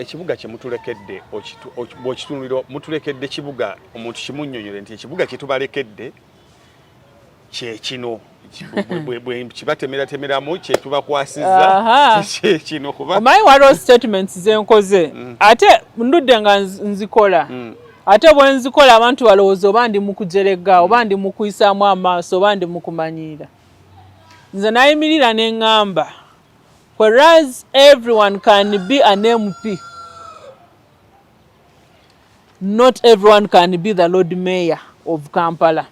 ekibuga kye mutulekedde bw'okitunulira mutulekedde kibuga omuntu kimunnyonnyole nti ekibuga kye tubalekedde kye kino bwe kibatemeratemeramu kye tubakwasizza kye kino kuba omanyi waliwo statements zenkoze ate ndudde nga nzikola ate bwe nzikola abantu balowooza oba ndi mu kujerega oba ndi mu kuyisaamu amaaso oba ndi mu kumanyiira nze nayimirira ne ŋŋamba whereas everyone can be an MP, not everyone can be the Lord Mayor of Kampala.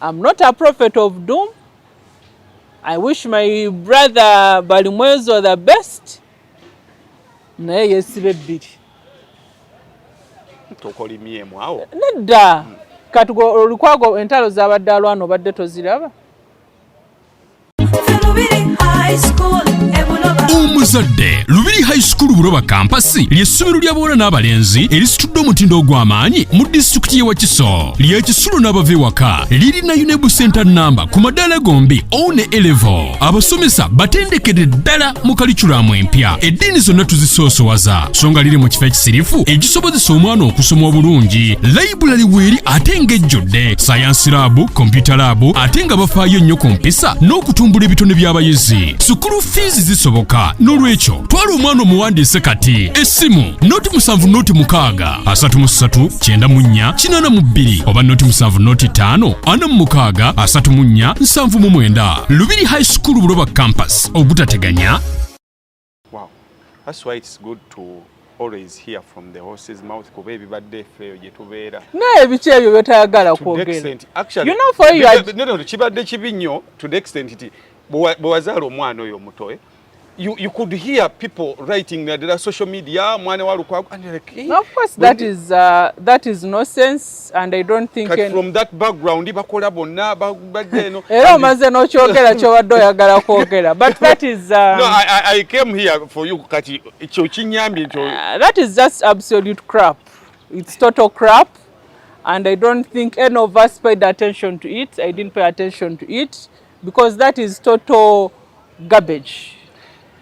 I'm not a prophet of doom. I wish my brother Balimwezo the best. Naye yesibe bbiri. Tokolimyemu awo. Nedda. Katugo Lukwago entalo z'abadde alwana obadde toziraba. Omuzadde Lubiri High School Buloba Campus ly'essomero ly'abawala n'abalenzi erisitudde omutindo ogw'amaanyi mu disitulikiti y'e Wakiso ly'ekisulo n'abava ewaka lirina UNEB Center number ku madaala gombi O ne A level. Abasomesa batendekedde ddala mu kalikulamu empya eddiini zonna tuzisoosowaza so nga liri mu kifo ekisirifu ekisobozesa omwana okusoma obulungi. Library weeri ate ng'ejjodde science lab, computer lab ate nga bafaayo nnyo ku mpisa n'okutumbula ebitone by'abayizi. Sukulu fees zisoboka n'olwekyo twala omwana omuwandiise kati essimu noti 7 noti 6 33 94 82 oba noti 7 noti 5 46 34 79. Lubiri High School Buloba Campus ogutateganya. Wow, that's why it's good to always hear from the horse's mouth kuba ebibadde feeyo gye tubeera naye biki ebyo byotayagala kwogera. You know for you kibadde kibi nnyo to the extent nti bwe wazaala omwana oyo omuto you could hear people writing na social media mwana wa Lukwago and like no, of course that is nonsense and I don't think from that background bakola bonna badde no era omaze n'okyogera kyobadde oyagala kwogera but that is no I came here for you kati ekyo kinyambye that is just absolute crap. It's total crap and I don't think any of us paid attention to it. I didn't pay attention to it because that is total garbage.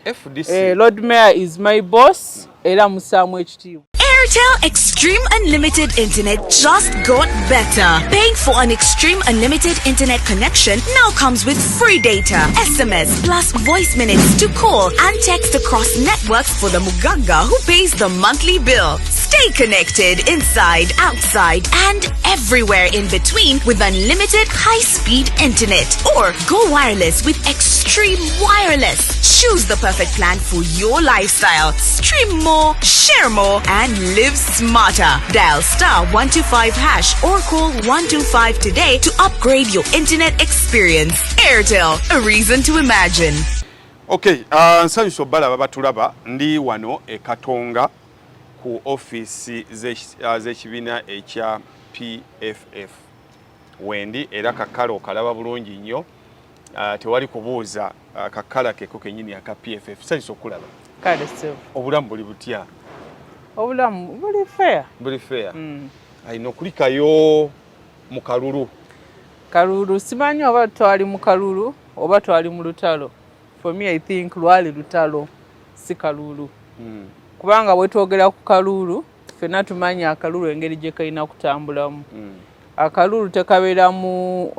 FDC. Lord Mayor is my boss. Era musamu ekitiibwa. Airtel Extreme Unlimited Internet just got better. Paying for an Extreme Unlimited Internet connection now comes with free data, SMS, plus voice minutes to call and text across networks for the Muganga who pays the monthly bill. Stay connected inside, outside, and everywhere in between with unlimited high-speed internet. Or go wireless with Extreme Wireless. Choose the perfect plan for your lifestyle. Stream more, share more, and live smarter. Dial *125# or call 125 today to upgrade your internet experience. Airtel, a reason to imagine. Okay, nsanyusa balaba batulaba ndi wano e Katonga ku office z'ekibiina ekya PFF. Wendi era kakalo kalaba bulungi nnyo. Tewali kubuuza kakala keko kenyini aka PFF. Nsanyusa okulaba. Kale sebo. Obulamu buli butya? Obulamu buli fair. Buli fair. Ayina okulikayo mu kalulu. Kalulu simanyi oba twali mu kalulu oba twali mu lutalo. For me I think lwali lutalo si kalulu. Kubanga bwe twogera ku kalulu fena tumanya akalulu engeri gye kalina kutambulamu. Akalulu tekabeeramu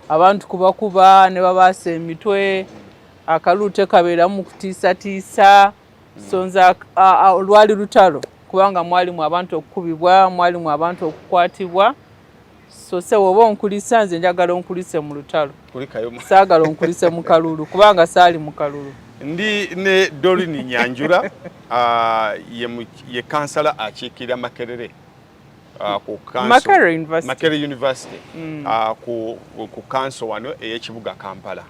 abantu kubakuba ne babaasa emitwe. Akalulu tekabeeramu kutiisatiisa. Sonza lwali lutalo kubanga mwalimu abantu okukubibwa, mwalimu abantu okukwatibwa. So se woba onkulisa nze njagala onkulise mu lutalo. Saagala onkulise mu kalulu kubanga saali mu kalulu. Ndi ne Doreen Nyanjala ye Councillor akiikirira Makerere ku Makerere University ku council wano ey'ekibuga Kampala.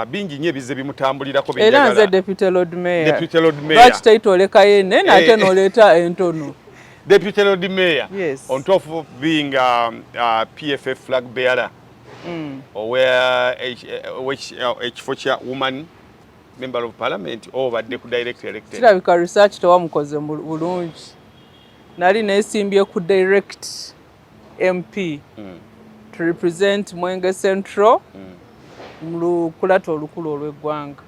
Bingi nnyo ebize bimutambulirako era nze Deputy Lord Mayor. Lwaki taitoleka yenne nate n'oleeta entono. Deputy Lord Mayor, yes. On top of being PFF flag bearer, where a woman member of parliament or direct elected. Kirabika research tewamukoze bulungi. Nali neesimbye ku direct MP to represent Mwenge Central mu lukulata olukulu olw'eggwanga.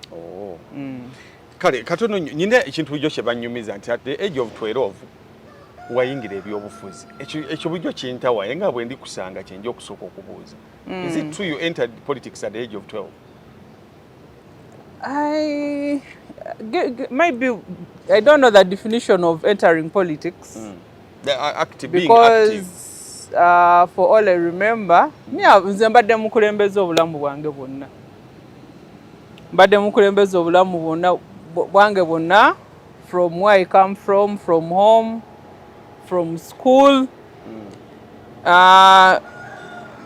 kale katono nyine ekintu bujo kye banyumiza nti at the age of 12 wayingira ebyobufuzi ekyo bujo kintawa nga bwe ndi kusanga kyenje okusooka okubuuza. Is it true you entered politics at the age of 12? Maybe I don't know the definition of entering politics. Being active. For all I remember, nze mbadde mukulembeza obulamu bwange bwonna. Mbadde mukulembeza obulamu bwange bwonna, from where I come from home, from school.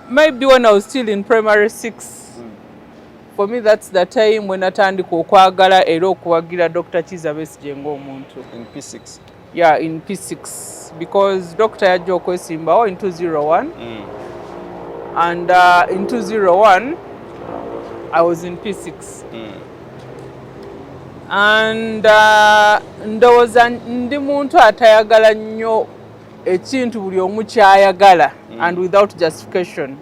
Maybe when I was still in primary 6. For me, that's the time when natandika okwagala era okuwagira Dr. Kizza Besigye ng'omuntu. In P6? Yeah, in P6. Because Dr. yajja okwesimbawo in 201. And in 201, I was in P6. And ndowooza ndi muntu atayagala nnyo ekintu buli omu kyayagala and without justification.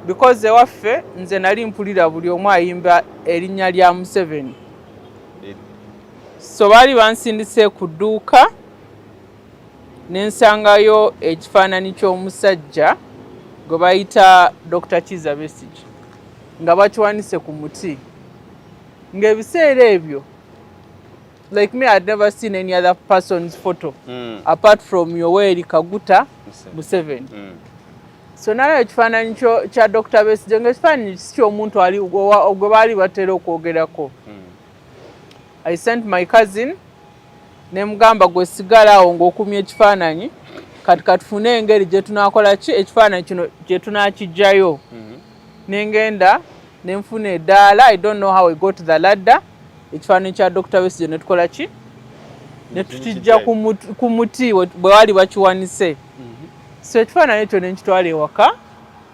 Because ewaffe nze nali mpulira buli omu ayimba erinnya lya Museveni. So baali bansindise ku dduuka ne nsangayo ekifaananyi ky'omusajja gwe bayita Dr. Kizza Besigye nga bakiwanise ku muti. Ng'ebiseera ebyo, like me, I'd never seen any other person's photo apart from Yoweri Kaguta Museveni. So nalaba ekifaananyi kya Dr. Besigye ng'ekifaananyi ky'omuntu gwe baali batera okwogerako. I sent my cousin ne mugamba gwe sigala awo ng'okumya ekifaananyi kati katufune engeri gye tunaakola ki ekifaananyi kino gye tunaakijjayo. Ne ngenda ne nfuna eddaala. I don't know how I got the ladder. Ekifaananyi kya Dr. Besigye ne tukola ki? Ne tukijja ku muti bwe wali bakiwanise. So ekifaananyi ekyo ne nkitwala ewaka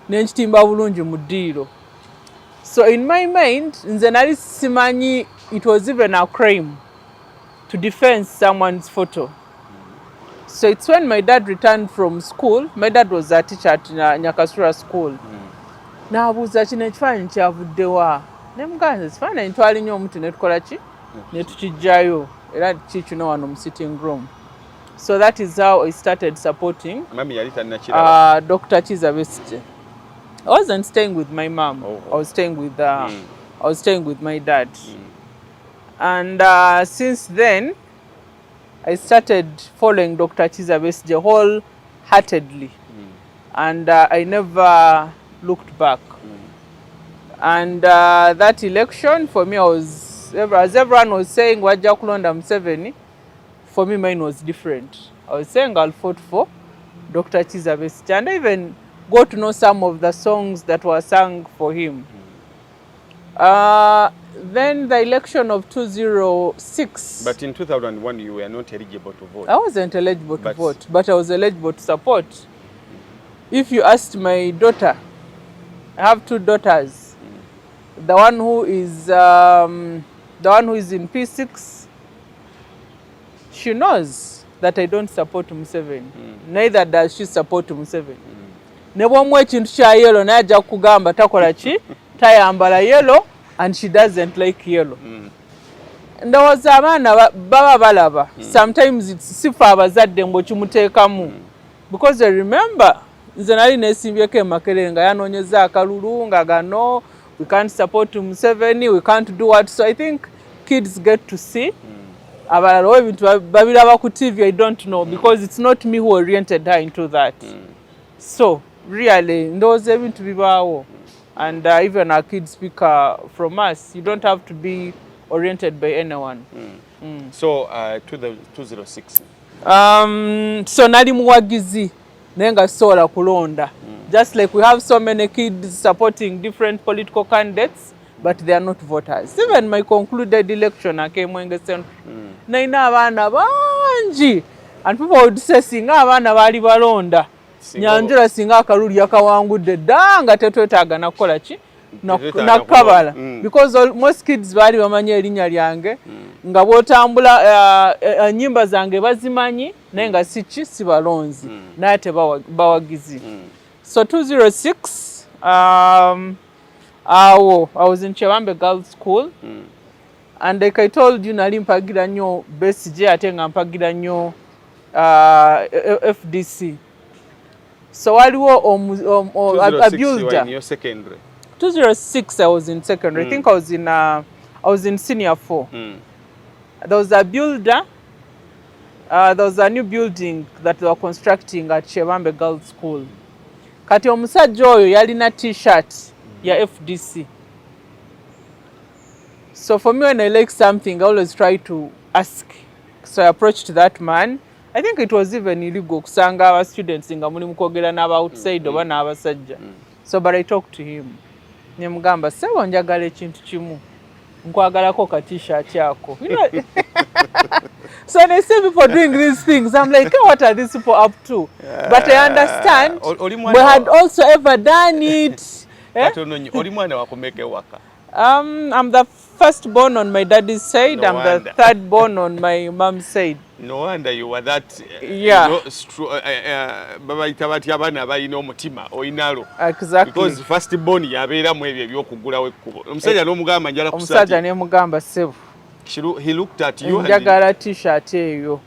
ne nkitimba bulungi mu ddiiro. So in my mind, nze nali simanyi it was even a crime to defend someone's photo. So it's when my dad returned from school. My dad was a teacher at Nyakasura school. N'abuuza kino ekifaananyi kyavuddewa. Ne mugamba nze ekifaananyi twalinnya omuti ne tukola ki? Ne tukijjayo. Era kikino wano mu sitting room. So that is how I started supporting Dr. Kizza Besigye. I wasn't staying with my mom. I was staying with my dad. And since then, I started following Dr. Kizza Besigye wholeheartedly. And I never looked back. And that election, for me, as everyone was saying, wajja kulonda Museveni, for me, mine was different. I was saying I'll vote for Dr. Kizza Besigye. And I even got to know some of the songs that were sung for him. Then the election of 2006. But in 2001, you were not eligible to vote. I wasn't eligible to vote, but I was eligible to support. If you asked my daughter, I have 2 daughters. The one who is in P6, she knows that I don't support Museveni. Neither does she support Museveni. Ne bw'omuwa ekintu kya yellow naye ajja kugamba takola ki? Tayambala yellow and she doesn't like yellow. Ndowooza abaana baba balaba. Sometimes it's sifa abazadde ng'okimuteekamu. Because I remember nze nali neesimbyeko e Makerere nga yanoonyeza akalulu nga gano we can't support Museveni, we can't do what. So I think kids get to see. Abalala ebintu babiraba ku TV, I don't know, because it's not me who oriented her into that. So really, ndowooza ebintu bibaawo. And even our kids speak from us. You don't have to be oriented by anyone. So 2006. So nali muwagizi naye nga sobola kulonda. Just like we have so many kids supporting different political candidates, but they are not voters. Even my concluded election came Mwenge Central. Naina abaana bangi. And people would say singa abaana baali balonda. Nyanjura singa akalulu yakawangudde dda nga tetwetaaga nakukola ki? Nakukabala. Because most kids baali bamanyi erinnya lyange nga bw'otambula ennyimba zange bazimanyi naye nga si balonzi naye tebawagizi. So 2006, I was in Chewambe Girls School. And like I told you, nali mpagira nnyo Besigye ate nga mpagira nnyo FDC. So waliwo a builder. In your secondary. 2006 I was in secondary. I think I was in senior 4. There was a builder. There was a new building that they were constructing at Chebambe Girls School. Kati omusajja oyo yalina t-shirt ya FDC. So for me, when I like something, I always try to ask. So I approached that man. I think it was even illegal kusanga our students nga muli mukogera n'aba outside oba n'abasajja. So but I talked to him. Nemugamba sebo njagala ekintu kimu. Nkwagalako ka t-shirt yako. You know? So when I see people doing these things, I'm like, hey, what are these people up to? But I understand we had also ever done it. I'm the first born on my daddy's side. No, I'm the third born on my mom's side. No wonder you were that. Yeah. Exactly. Because first born yabeera mu ebyo ebyokugulawo ekkubo. Omusajja n'omugamba njala kusajja. Omusajja n'emugamba sebo. He looked at you and njagala t-shirt eyo.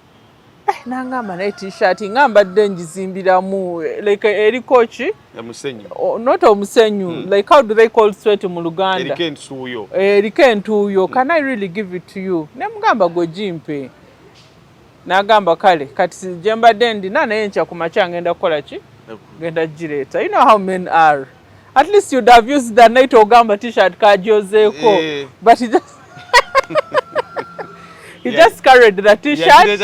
Nangamba naye t-shirt ngambadde njizimbiramu like eri coach not omusenyu like how do they call sweat mu Luganda erikentuyo can I really give it to you nemugamba go jimpe nagamba kale kati jembadde ndina naye ncha kumacha ngenda kukola ki ngenda jireta. You know how men are. At least you'd have used the night ogamba t-shirt kajozeeko but he just he just carried the t-shirt.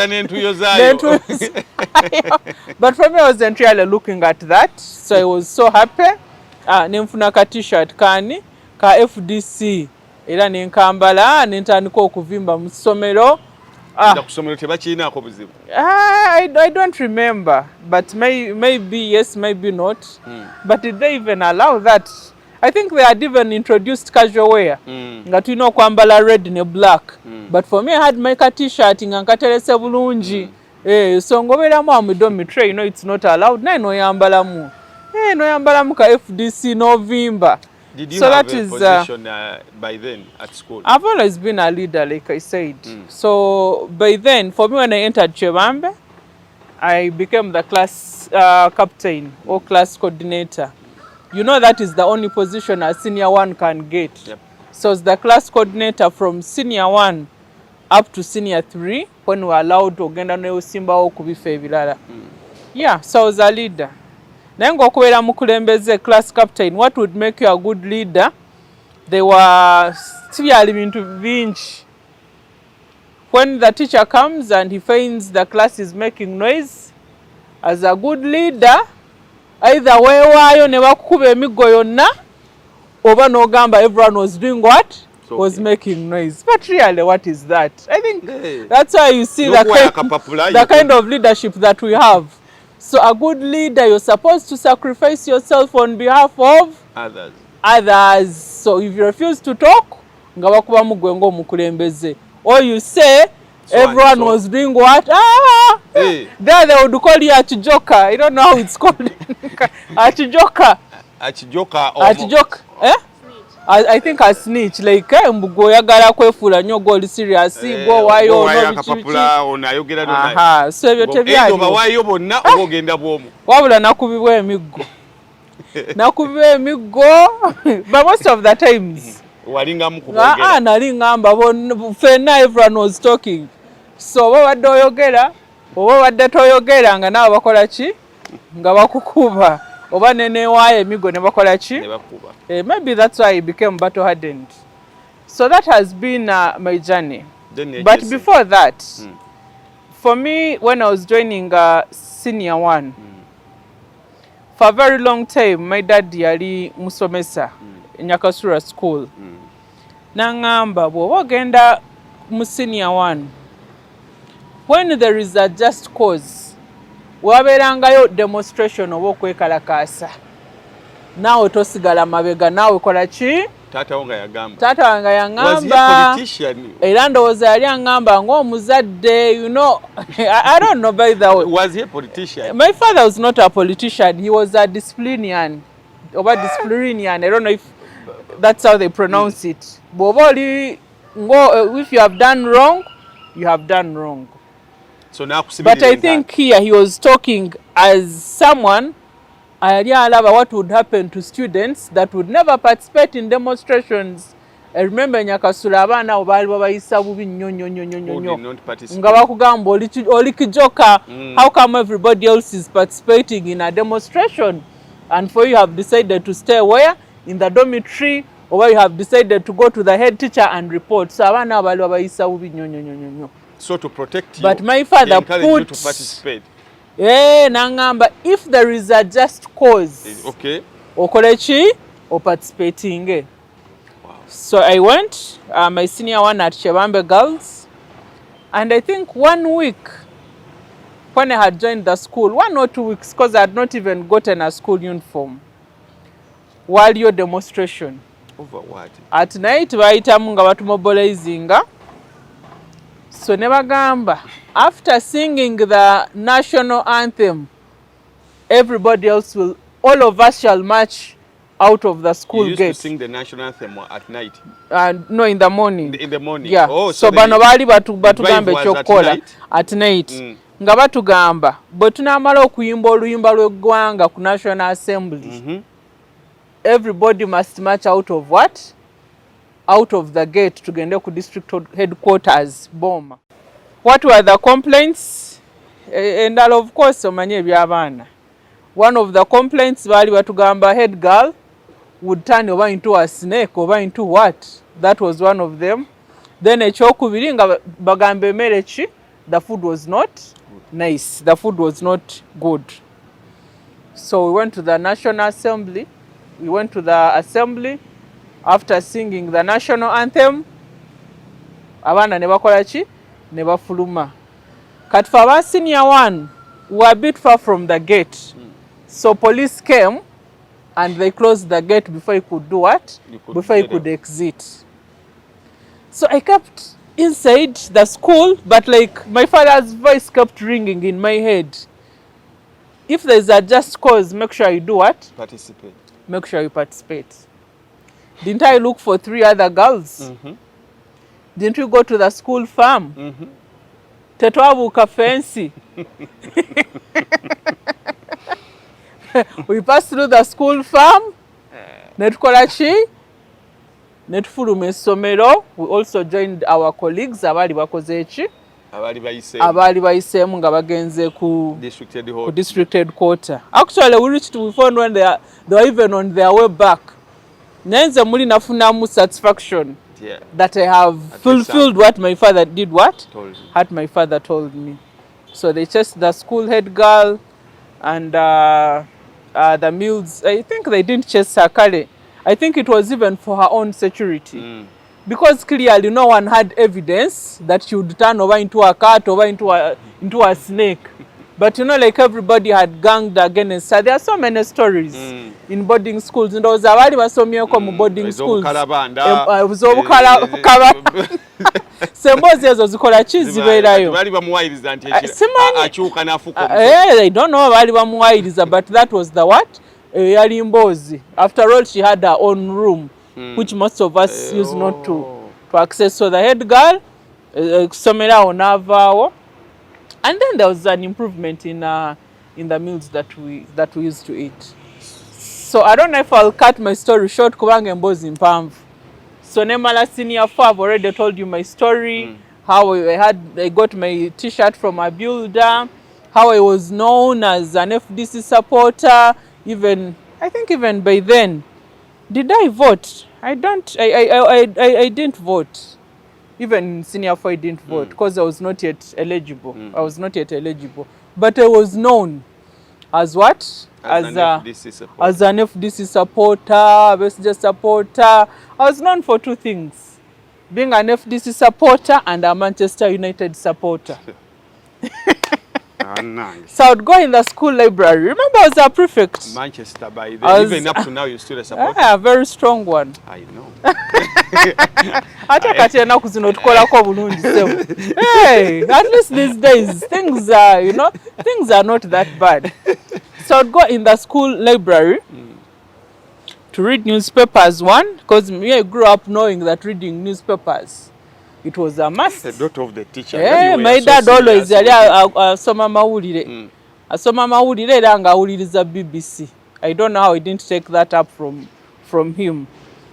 But for me, I wasn't really looking at that. So I was so happy. Nemfuna ka t-shirt kani ka FDC. Era nenkambala nentandika okuvimba mu ssomero. I don't remember. But maybe yes, maybe not. But did they even allow that? I think they had even introduced casual wear. Nga tulina okwambala red ne black. But for me, I had my t-shirt nga nkaterese bulungi. So ngobeeramu amudomitray, you know it's not allowed. Naye noyambalamu. Noyambalamu ka FDC novimba. Did you have a position by then at school? I've always been a leader, like I said. So by then, for me, when I entered Chebambe, I became the class captain or class coordinator. You know that is the only position a senior 1 can get. Yep. So it's the class coordinator from senior 1 up to senior 3 when we were allowed to genda ne usimba okubifa ebirala. Yeah, so I was a leader. Naye ng'okubeera mukulembeze class captain, what would make you a good leader? There were byali bintu bingi. When the teacher comes and he finds the class is making noise, as a good leader, either weewaayo ne bakukuba emiggo yonna oba n'ogamba everyone was doing what? Okay. Was making noise. But really, what is that? I think that's why you see the kind of leadership that we have. So a good leader, you're supposed to sacrifice yourself on behalf of others. So if you refuse to talk, nga bakuba mugwe ng'omukulembeze. Or you say, so everyone was doing what? There they would call you Achijoka. I don't know how it's called. Achijoka. Achijoka. I think a snitch. Like, mbugo yagala kwefula nyo go serious. Go wayo no bichichi. Aha. So ebyo tebyali. Eyo wayo bonna ogenda bwomu. Wabula nakubibwa emiggo. Nakubibwa emiggo. But most of the times. Walinga mukubogera. Nalingamba fena everyone was talking. So babadde oyogera oba badde toyogera nga nabo bakola ki nga bakukuba oba neneewaayo emigo ne bakola ki ne bakuba. Maybe that's why I became battle hardened. So that has been my journey. But before that, for me, when I was joining senior 1, for a very long time, my dad yali musomesa Nyakasura school. Nangamba bw'oba ogenda mu senior 1, when there is a just cause, wabeerangayo demonstration oba okwekalakaasa, naawe tosigala mabega, naawe kola ki? Taata wange yagamba. Taata wange yangamba. Era ndowooza yali angamba ng'omuzadde, you know. I don't know by the way. Was he a politician? My father was not a politician. He was a disciplinarian. Oba disciplinarian. I don't know if that's how they pronounce it. Bw'oba oli if you have done wrong, you have done wrong. So now, but I think here he was talking as someone what would happen to students that would never participate in demonstrations. I remember Nyakasula abaana obaali babayisa bubi nnyo nga bakugamba oli kijoka. How come everybody else is participating in a demonstration and for you have decided to stay where? In the dormitory, or you have decided to go to the head teacher and report. So abaana abaali babayisa bubi nnyo. So to protect you, but my father put you to participate. Nangamba, if there is a just cause, okay, okolechi or participating. Wow. So I went, my senior one at Shebambe Girls, and I think 1 week when I had joined the school, 1 or 2 weeks, because I had not even gotten a school uniform, while your demonstration. Over what? At night, baitamu nga batumobilizinga. So nebagamba, after singing the national anthem, everybody else will, all of us shall march out of the school gate. You used to sing the national anthem at night? No, in the morning. In the morning? Yeah. Oh, so bano bali batugamba ekyokukola at night. Nga batugamba, bwe tunaamala okuyimba oluyimba lw'eggwanga ku National Assembly, everybody must march out of what? Out of the gate tugende ku district headquarters Boma. What were the complaints? And of course omanye ebyabaana. One of the complaints bali batugamba head girl would turn over into a snake, over into what? That was one of them. Then ekyokubiri nga bagamba emmere ki, the food was not nice. The food was not good. So we went to the National Assembly. We went to the assembly. After singing the national anthem, abaana ne bakola ki? Ne bafuluma. Kati for our senior one, we were a bit far from the gate. So police came and they closed the gate before you could do what? Before you could exit. So I kept inside the school, but like my father's voice kept ringing in my head. If there's a just cause, make sure you do what? Participate. Make sure you participate. Didn't I look for 3 other girls? Didn't we go to the school farm? Tetwabuuka fence. We passed through the school farm. Netukola ki? Netufuluma essomero. We also joined our colleagues abali bakoze ki? Abali bayiseemu nga bagenze ku district headquarter. Actually, we found when they were even on their way back. Nenze muli nafunamu satisfaction that I have fulfilled what my father did what? What my father told me. So they chased the school head girl and the mules. I think they didn't chase her, Kale. I think it was even for her own security. Because clearly no one had evidence that she would turn over into a cat, over into a snake. But you know, like everybody had ganged against her. There are so many stories in boarding schools. And those abali basomyeko mu boarding schools. Sembozi ezo zikola ki zibeerayo. I don't know bali bamuwayiriza, but that was the what? Yali mbozi. After all, she had her own room, which most of us used not to access. So the head girl, somera onavao. And then there was an improvement in the meals that we used to eat. So I don't know if I'll cut my story short. Kubanga mbozi mpamvu. So Nemala Senior 4, I've already told you my story. How I got my T-shirt from a builder. How I was known as an FDC supporter. I think even by then, did I vote? I didn't vote. Even in Senior 4, I didn't vote because I was not yet eligible. I was not yet eligible. But I was known as what? As an FDC supporter, BSJ supporter. I was known for 2 things. Being an FDC supporter and a Manchester United supporter. Nice. So I would go in the school library. Remember, I was a prefect. Manchester, by then. Even up to now, you're still a supporter. Yeah, a very strong one. I know. Hey, at least these days, things are not that bad. So I'd go in the school library to read newspapers, because me, I grew up knowing that reading newspapers it was a must. The daughter of the teacher. My dad always yali asoma mawulire. Asoma mawulire era nga awuliriza BBC. I don't know how he didn't take that up from him.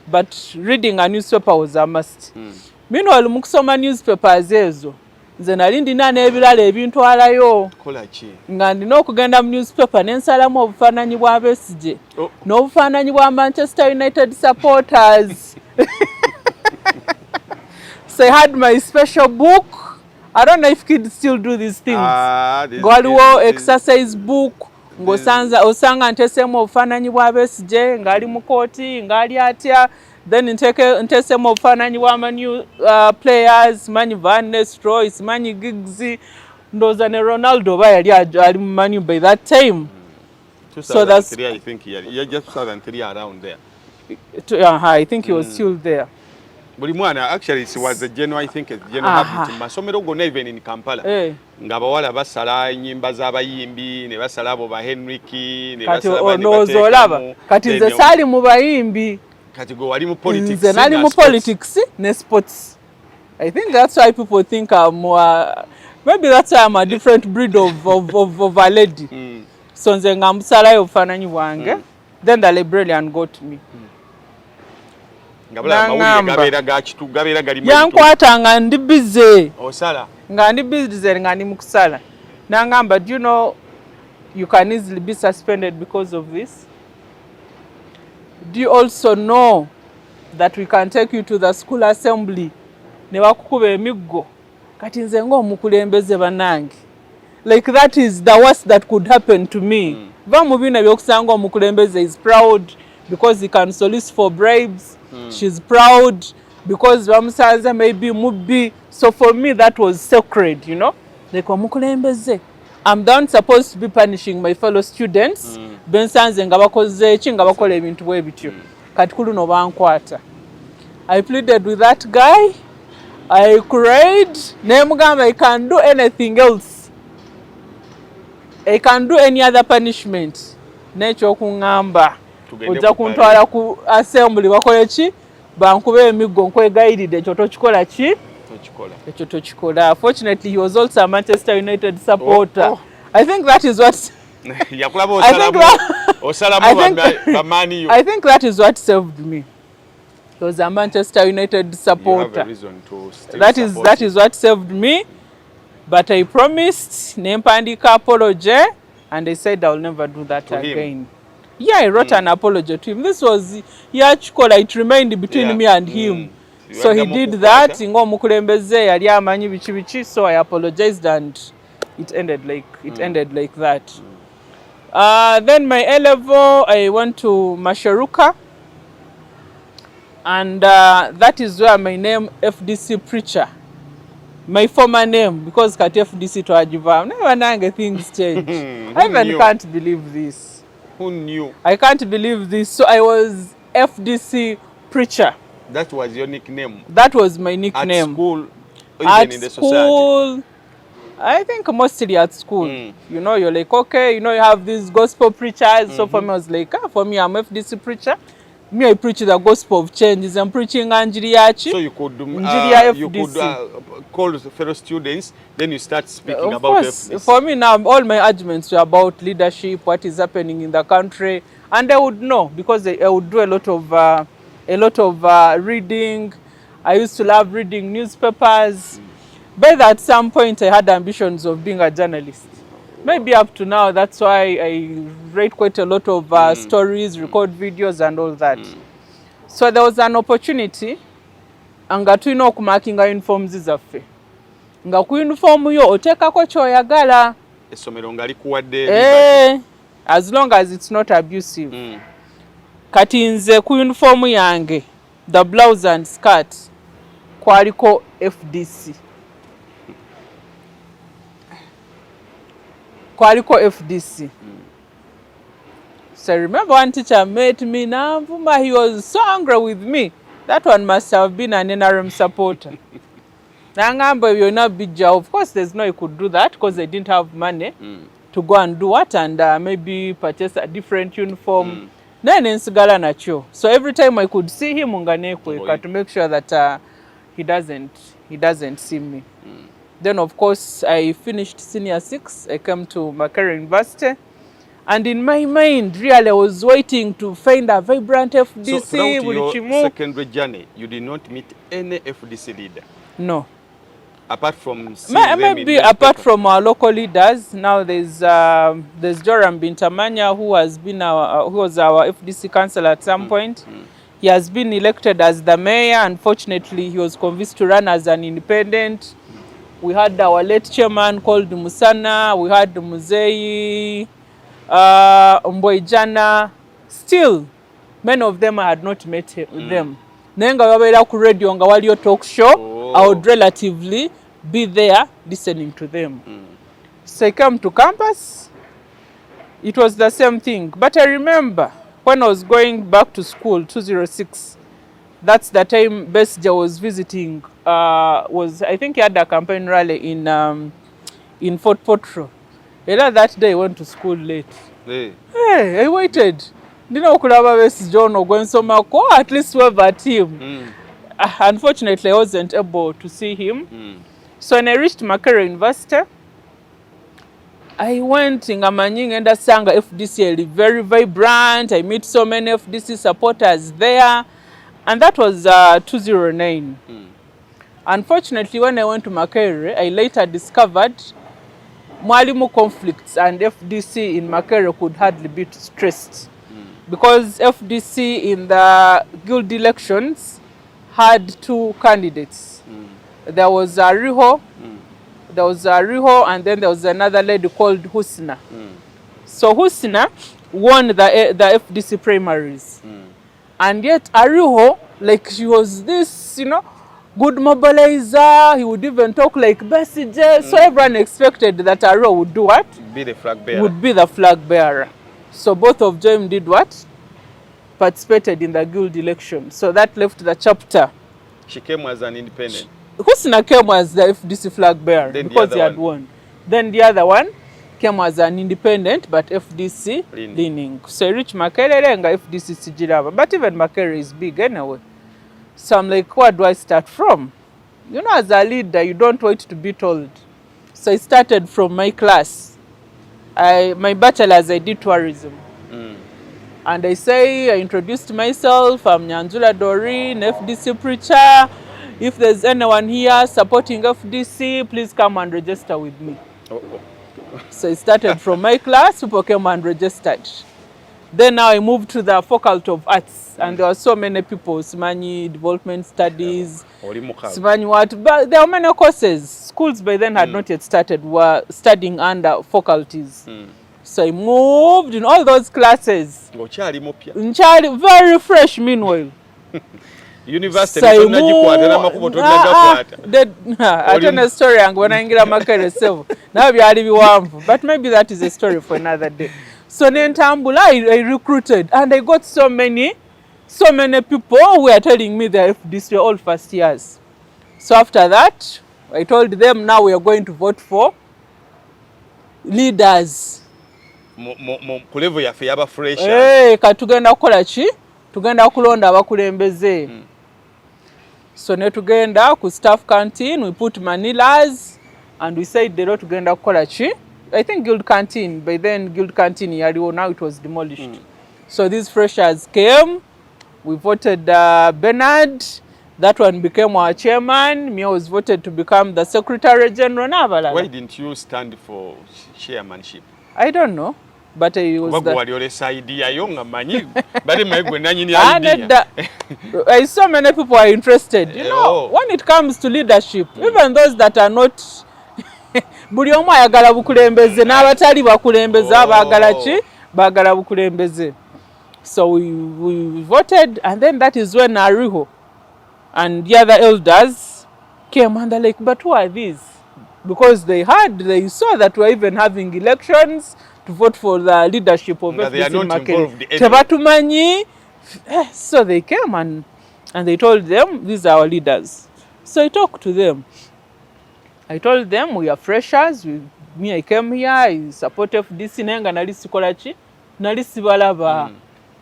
But reading a newspaper was a must. Meanwhile, mu kusoma newspapers ezo nze nali ndina n'ebirala ebintwalayo nga ndina okugenda mu newspaper n'ensalamu obufaananyi bwa Besigye n'obufaananyi bwa Manchester United supporters. So I had my special book. I don't know if kids still do these things. Waliwo exercise book osanga ntesemu obufaananyi bwa Besigye ng'ali mu kooti ng'ali atya. Then ntesemu obufaananyi bwa manu players manyi Van Nistelrooy manyi Giggs ndoza ne Ronaldo ba yali ali mu Manu by that time. So that's I think he just 2003 around there. I think he was still there. Buli mwana actually he was a general, I think a general habit masomero gonna even in Kampala nga bawala basala nyimba z'abayimbi ne basala abo ba Henriki ne basala ne kati nze sali mu bayimbi kati go wali mu politics nze nali mu politics ne sports. I think that's why people think I'm more, maybe that's why I'm a different breed of a lady. So nze nga musalayo obufaananyi bwange. Then the librarian got me. Yankwata nga ndi busy. Osala. Nga ndi busy nga ndi mu kusala. Nangamba, do you know you can easily be suspended because of this? Do you also know that we can take you to the school assembly ne bakukuba emiggo kati nze ng'omukulembeze bannange? Like that is the worst that could happen to me. Va mu bino ebyokusanga omukulembeze is proud because he can solicit for bribes. She's proud because bamusanze maybe mubbi. So for me that was sacred, you know? Like omukulembeze. I'm the one supposed to be punishing my fellow students. Bensanze nga bakoze ki nga bakola ebintu bwe bityo. Kati kulu no bankwata. I pleaded with that guy. I cried. Nemugamba I can do anything else. I can do any other punishment. Necho kungamba. Ojja kuntwala ku assembly bakole ki? Bankube emiggo nkwegayiride ekyo tokikola ki? Ekyo tokikola. Fortunately, he was also a Manchester United supporter. I think that is what I think that is what saved me. He was a Manchester United supporter. You have a reason to still that is what saved me. But I promised nempandika apology and I said I'll never do that to again. Him. Yeah, I wrote an apology to him. This was it remained between me and him. So he did that. Ngo mukulembeze yali amanyi bichi so I apologized and it ended like that. Then my A level I went to Masharuka and that is where my name FDC preacher. My former name because kati FDC to ajiva. Never nange things change. I even can't believe this. Who knew? I can't believe this. So I was FDC preacher. That was your nickname? That was my nickname. At school? Or at even in the school, society? I think mostly at school. You know, you're like, okay, you know, you have these gospel preachers. So for me, I was like, for me, I'm FDC preacher. Me, I preach the gospel of changes. I'm preaching Anjiriachi. So you could call fellow students, then you start speaking about FDC. For me now, all my arguments were about leadership, what is happening in the country, and I would know because I would do a lot of reading. I used to love reading newspapers. But at some point, I had ambitions of being a journalist. Maybe up to now, that's why I write quite a lot of stories, record videos and all that. So there was an opportunity nga tulina okumakinga uniforms zaffe. Nga ku uniform yo oteekako ky'oyagala. Essomero nga likuwadde as long as it's not abusive. Kati nze ku uniform yange, the blouse and skirt, kwaliko FDC. Kwaliko FDC. So I remember one teacher met me, he was so angry with me. That one must have been an NRM supporter. Nangamba, you're not big job. Of course, there's no you could do that because they didn't have money to go and do what and maybe purchase a different uniform. Then nsigala nacho. So every time I could see him unganekweka to make sure that he he doesn't see me. Then of course I finished senior 6, I came to Makerere University, and in my mind really I was waiting to find a vibrant FDC. So throughout your secondary journey, you did not meet any FDC leader? No. Apart from maybe apart from our local leaders. Now there's Joram Bintamanya, who was our FDC councillor at some point. He has been elected as the mayor. Unfortunately, he was convinced to run as an independent. We had our late chairman called Musana. We had Muzei, Mboijana. Still, many of them I had not met them. Nenga wabera ku radio nga waliyo talk show, I would relatively be there listening to them. So I came to campus. It was the same thing. But I remember when I was going back to school, 2006, that's the time Besja was visiting, I think he had a campaign rally in Fort Potro. That day I went to school late. Hey, I waited. Didn't okulaba Besja ono gwensoma ko at least wave at him. Unfortunately, I wasn't able to see him. So when I reached Makerere University, I went in Amanying and Sanga FDC, very vibrant. I met so many FDC supporters there. And that was 2009. Unfortunately, when I went to Makerere, I later discovered mwalimu conflicts and FDC in Makerere could hardly be stressed. Because FDC in the guild elections had 2 candidates. There was Riho, and then there was another lady called Husna. So Husna won the FDC primaries. And yet Ariho, like she was this, good mobilizer. He would even talk like Besije. So everyone expected that Ariho would do what? Be the flag bearer. Would be the flag bearer. So both of them did what? Participated in the guild election. So that left the chapter. She came as an independent. Husna came as the FDC flag bearer because he had won. Then the other one came as an independent but FDC leaning. So I reached Makerere and FDC Sijiraba. But even Makerere is big anyway. So I'm like, where do I start from? As a leader, you don't wait to be told. So I started from my class. My bachelor's, I did tourism. And I introduced myself. I'm Nyanjura Doreen, FDC preacher. If there's anyone here supporting FDC, please come and register with me. So I started from my class, people came and registered. Then now I moved to the Faculty of Arts, and there were so many people, Simanyi Development Studies, Simanyi what, but there were many courses. Schools by then had not yet started, were studying under faculties. So I moved in all those classes. Very fresh meanwhile. University I tell a story when I get Makerere now but maybe that is a story for another day. So then I recruited and I got so many people who were telling me that these were all first years. So after that I told them now we are going to vote for leaders. Kulevo ya fiyaba fresh. Katugenda kukola ki? Tugenda kulonda abakulembeze. So ne tugenda ku staff canteen, we put manilas and we said they tugenda kukola ki? I think guild canteen, by then guild canteen yaliwo, now it was demolished. So these freshers came, we voted Bernard, that one became our chairman, me was voted to become the secretary general. Why didn't you stand for chairmanship? I don't know. But I was I saw many people are interested. When it comes to leadership, even those that are not buli omu ayagala bukulembeze n'abatali bakulembeze abagala ki bagala bukulembeze. So we voted, and then that is when Ariho and the other elders came and they're like, but who are these? Because they saw that we're even having elections to vote for the leadership of FDC Makerere. So they came and they told them, these are our leaders. So I talked to them. I told them we are freshers. I came here, I support FDC nenga nalisi kolachi, nalisi balaba.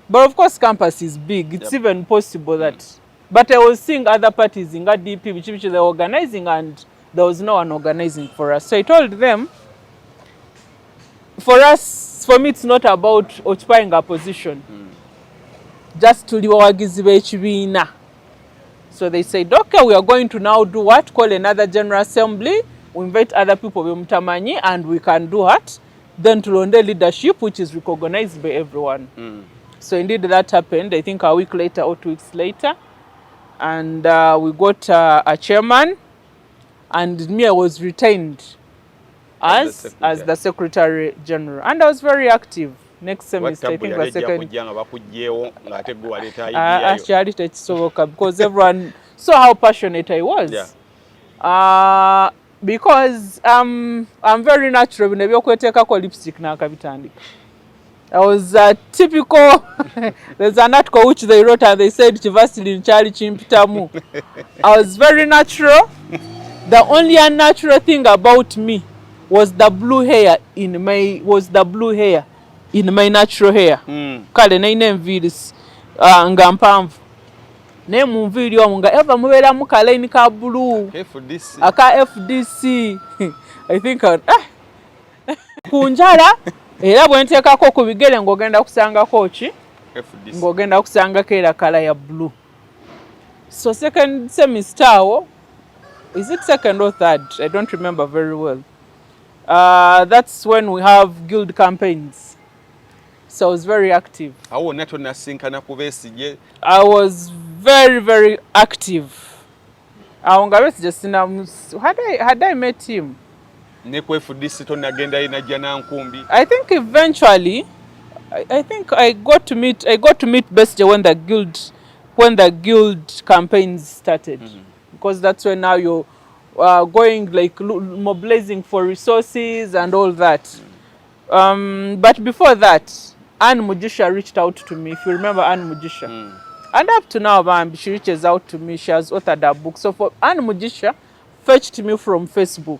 But of course campus is big. It's even possible that But I was seeing other parties in DP, which they were organizing, and there was no one organizing for us. So I told them, for me, it's not about occupying a position. Just to the. So they said, okay, we are going to now do what? Call another General Assembly. We invite other people, and we can do what? Then to Londe leadership, which is recognized by everyone. So indeed that happened, I think a week later or 2 weeks later. And we got a chairman, and me, I was retained as the Secretary General. And I was very active. Next semester, I think the second. Actually, because everyone saw how passionate I was. Yeah. Because I'm very natural. When I take lipstick na kabitandika. I was typical. There's an article which they wrote and they said Chivasili Nchali Chimpitamu. I was very natural. The only unnatural thing about me was the blue hair in my natural hair. Kale naine mviris nga mpamvu. Ne muviri omunga eva mubera mu kale ni ka blue. FDC. Aka FDC. I think kunjala era bwe nteekako ku bigere ng'ogenda kusanga kochi ng'ogenda kusanga kera kala ya blue. So second semester awo, is it second or third? I don't remember very well. That's when we have guild campaigns. So I was very active. I was very, very active. Had I met him? I think eventually, I think I got to meet Bestie when the guild campaigns started, because that's when now you're going like mobilizing for resources and all that. But before that, Anne Mujisha reached out to me. If you remember Anne Mujisha, and up to now, she reaches out to me. She has authored a book. So for Anne Mujisha, fetched me from Facebook.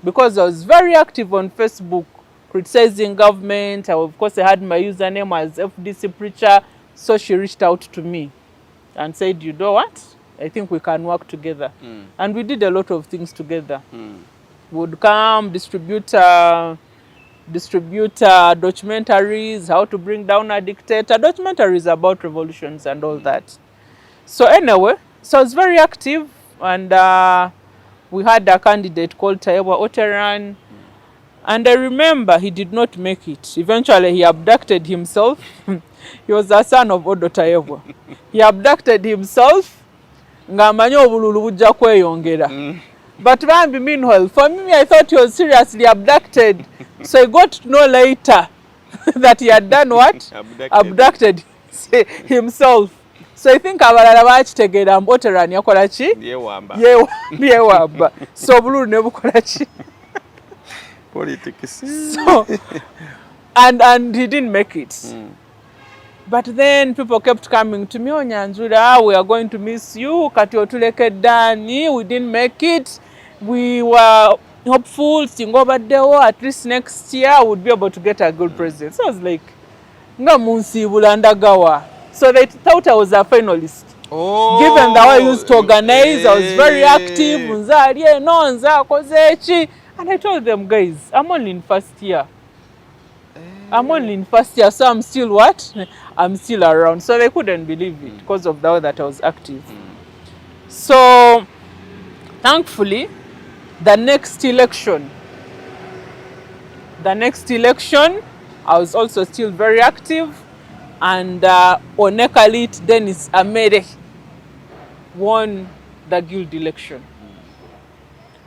Because I was very active on Facebook, criticizing government. Of course, I had my username as FDC Preacher. So she reached out to me and said, you know what? I think we can work together. And we did a lot of things together. We would come, distribute documentaries, how to bring down a dictator, documentaries about revolutions and all that. So anyway, so I was very active, and we had a candidate called Tayewa Oteran, and I remember he did not make it. Eventually he abducted himself. He was the son of Odo Tayewa. He abducted himself. But meanwhile, for me, I thought he was seriously abducted. So I got to know later that he had done what? Abducted himself. So I think abalala bakitegera Oteran yakola ki? Yewamba. So bululu ne bukola ki? Politics. So and he didn't make it. But then people kept coming to me, oh Nyanjura, we are going to miss you. Kati otuleke dani, we didn't make it. We were hopeful, at least next year I would be able to get a good president. So I was like, nga munsi bulandagawa. So they thought I was a finalist. Oh, given the way I used to organize, I was very active. And I told them, guys, I'm only in first year. I'm only in first year, so I'm still what? I'm still around. So they couldn't believe it because of the way that I was active. So thankfully, the next election, I was also still very active. And Onekalit Dennis Amere won the guild election.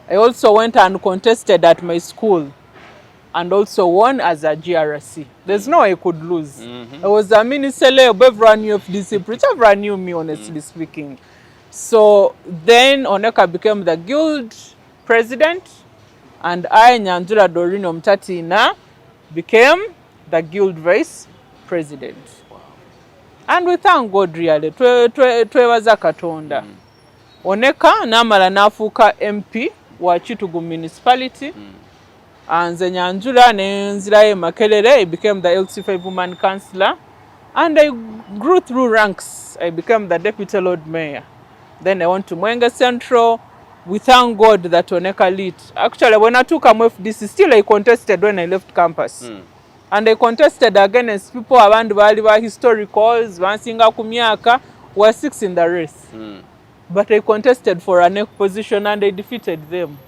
I also went and contested at my school and also won as a GRC. There's no way I could lose. I was a mini celeb, everyone knew FDC Preacher, everyone knew me, honestly speaking. So then Oneka became the guild president, and I, Nyanjura Doreen Nyanjala, became the guild vice president. And we thank God really. Twebaza Katonda. Oneka namala nafuka MP wa Chitugu municipality. And Nyanjura nenzira Makerere, I became the LC5 woman councillor. And I grew through ranks. I became the deputy Lord Mayor. Then I went to Mwenge Central. We thank God that Oneka lit. Actually, when I took FDC, still I contested when I left campus. And I contested against people around Baliba historicals, Vansinga Kumiaka, were 6 in the race. But I contested for a neck position and I defeated them.